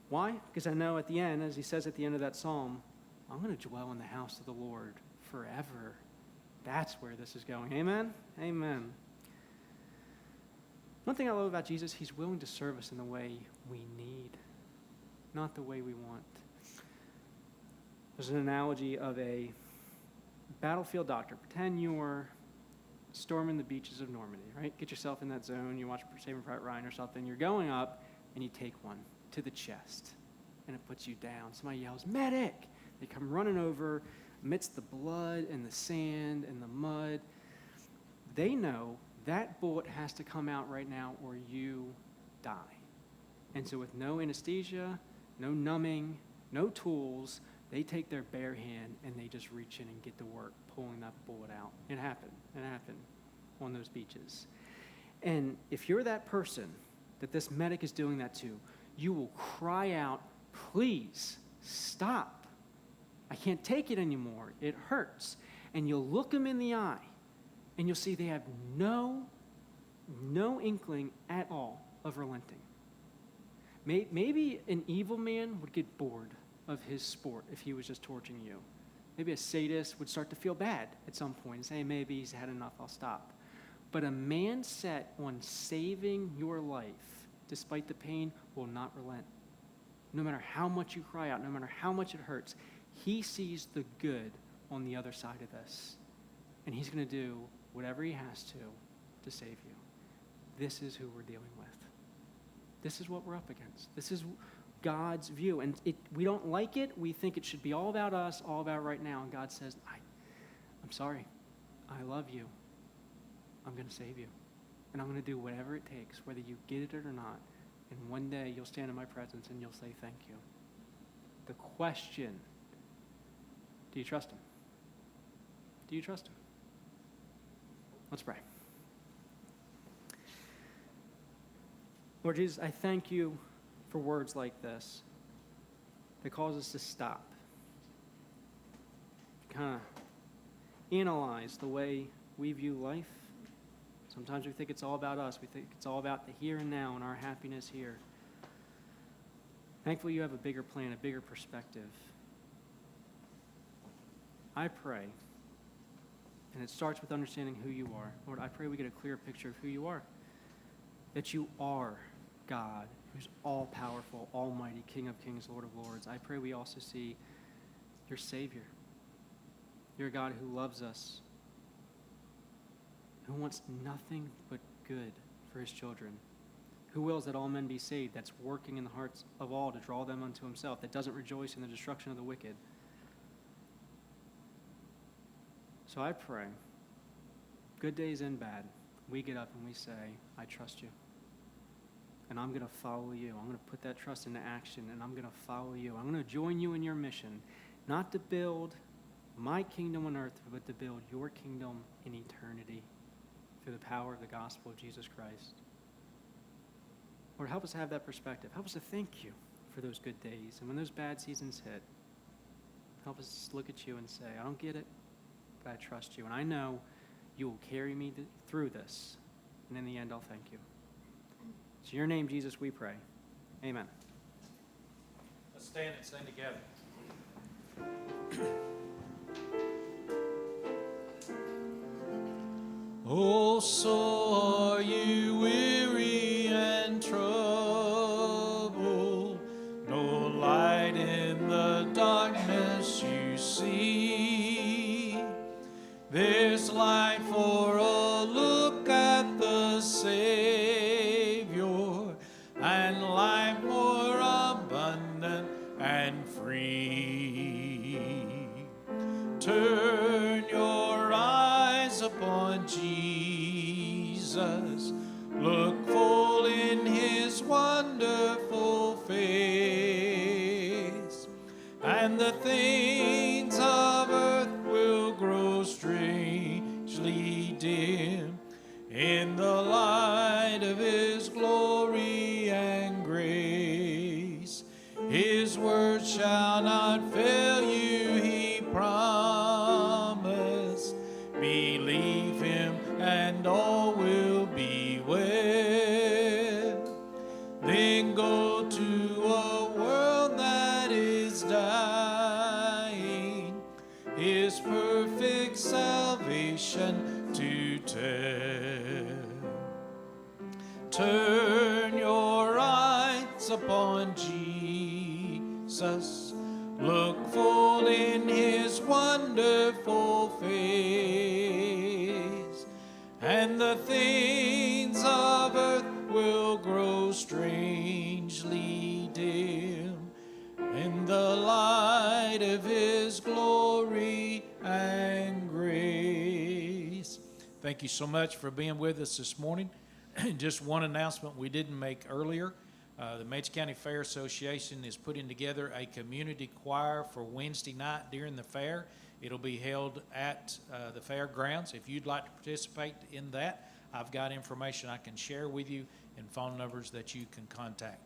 Why? Because I know at the end, as he says at the end of that psalm, I'm going to dwell in the house of the Lord forever. That's where this is going. Amen? Amen. One thing I love about Jesus, he's willing to serve us in the way we need, not the way we want. There's an analogy of a battlefield doctor. Pretend you're storming the beaches of Normandy, right? Get yourself in that zone. You watch Saving Private Ryan or something. You're going up, and you take one to the chest, and it puts you down. Somebody yells, medic! They come running over amidst the blood and the sand and the mud. They know that bullet has to come out right now or you die. And so with no anesthesia, no numbing, no tools, they take their bare hand and they just reach in and get to work pulling that bullet out. It happened on those beaches. And if you're that person that this medic is doing that to, you will cry out, please stop. I can't take it anymore. It hurts. And you'll look them in the eye and you'll see they have no inkling at all of relenting. Maybe an evil man would get bored of his sport if he was just torturing you. Maybe a sadist would start to feel bad at some point and say, maybe he's had enough, I'll stop. But a man set on saving your life, despite the pain, will not relent. No matter how much you cry out, no matter how much it hurts, he sees the good on the other side of this. And he's going to do whatever he has to save you. This is who we're dealing with. This is what we're up against. This is God's view. And we don't like it. We think it should be all about us, all about right now. And God says, I'm sorry. I love you. I'm going to save you. And I'm going to do whatever it takes, whether you get it or not. And one day you'll stand in my presence and you'll say thank you. The question, do you trust him? Do you trust him? Let's pray. Lord Jesus, I thank you for words like this that cause us to stop, kind of analyze the way we view life. Sometimes we think it's all about us. We think it's all about the here and now and our happiness here. Thankfully, you have a bigger plan, a bigger perspective. I pray, and it starts with understanding who you are. Lord, I pray we get a clear picture of who you are, that you are God, who's all-powerful, almighty, King of kings, Lord of lords. I pray we also see your Savior. You're a God who loves us, who wants nothing but good for his children, who wills that all men be saved, that's working in the hearts of all to draw them unto himself, that doesn't rejoice in the destruction of the wicked. So I pray, good days and bad, we get up and we say, I trust you. And I'm going to follow you. I'm going to put that trust into action, and I'm going to follow you. I'm going to join you in your mission, not to build my kingdom on earth, but to build your kingdom in eternity through the power of the gospel of Jesus Christ. Lord, help us have that perspective. Help us to thank you for those good days. And when those bad seasons hit, help us look at you and say, I don't get it, but I trust you. And I know you will carry me through this. And in the end, I'll thank you. It's in your name, Jesus, we pray. Amen. Let's stand and sing together. Oh, so are you weary and troubled, no light in the darkness you see. and the things of earth will grow strangely dim in the light of His glory and grace. His word shall not fail you, He promised. Believe Him and all will be well. Then go to a world that is dying, His perfect salvation to tell. Turn your eyes upon Jesus, look full in His wonderful face, and the things of earth will grow strangely dim in the light of His glory and grace. Thank you so much for being with us this morning. Just one announcement we didn't make earlier. The Meigs County Fair Association is putting together a community choir for Wednesday night during the fair. It'll be held at the fairgrounds. If you'd like to participate in that, I've got information I can share with you and phone numbers that you can contact.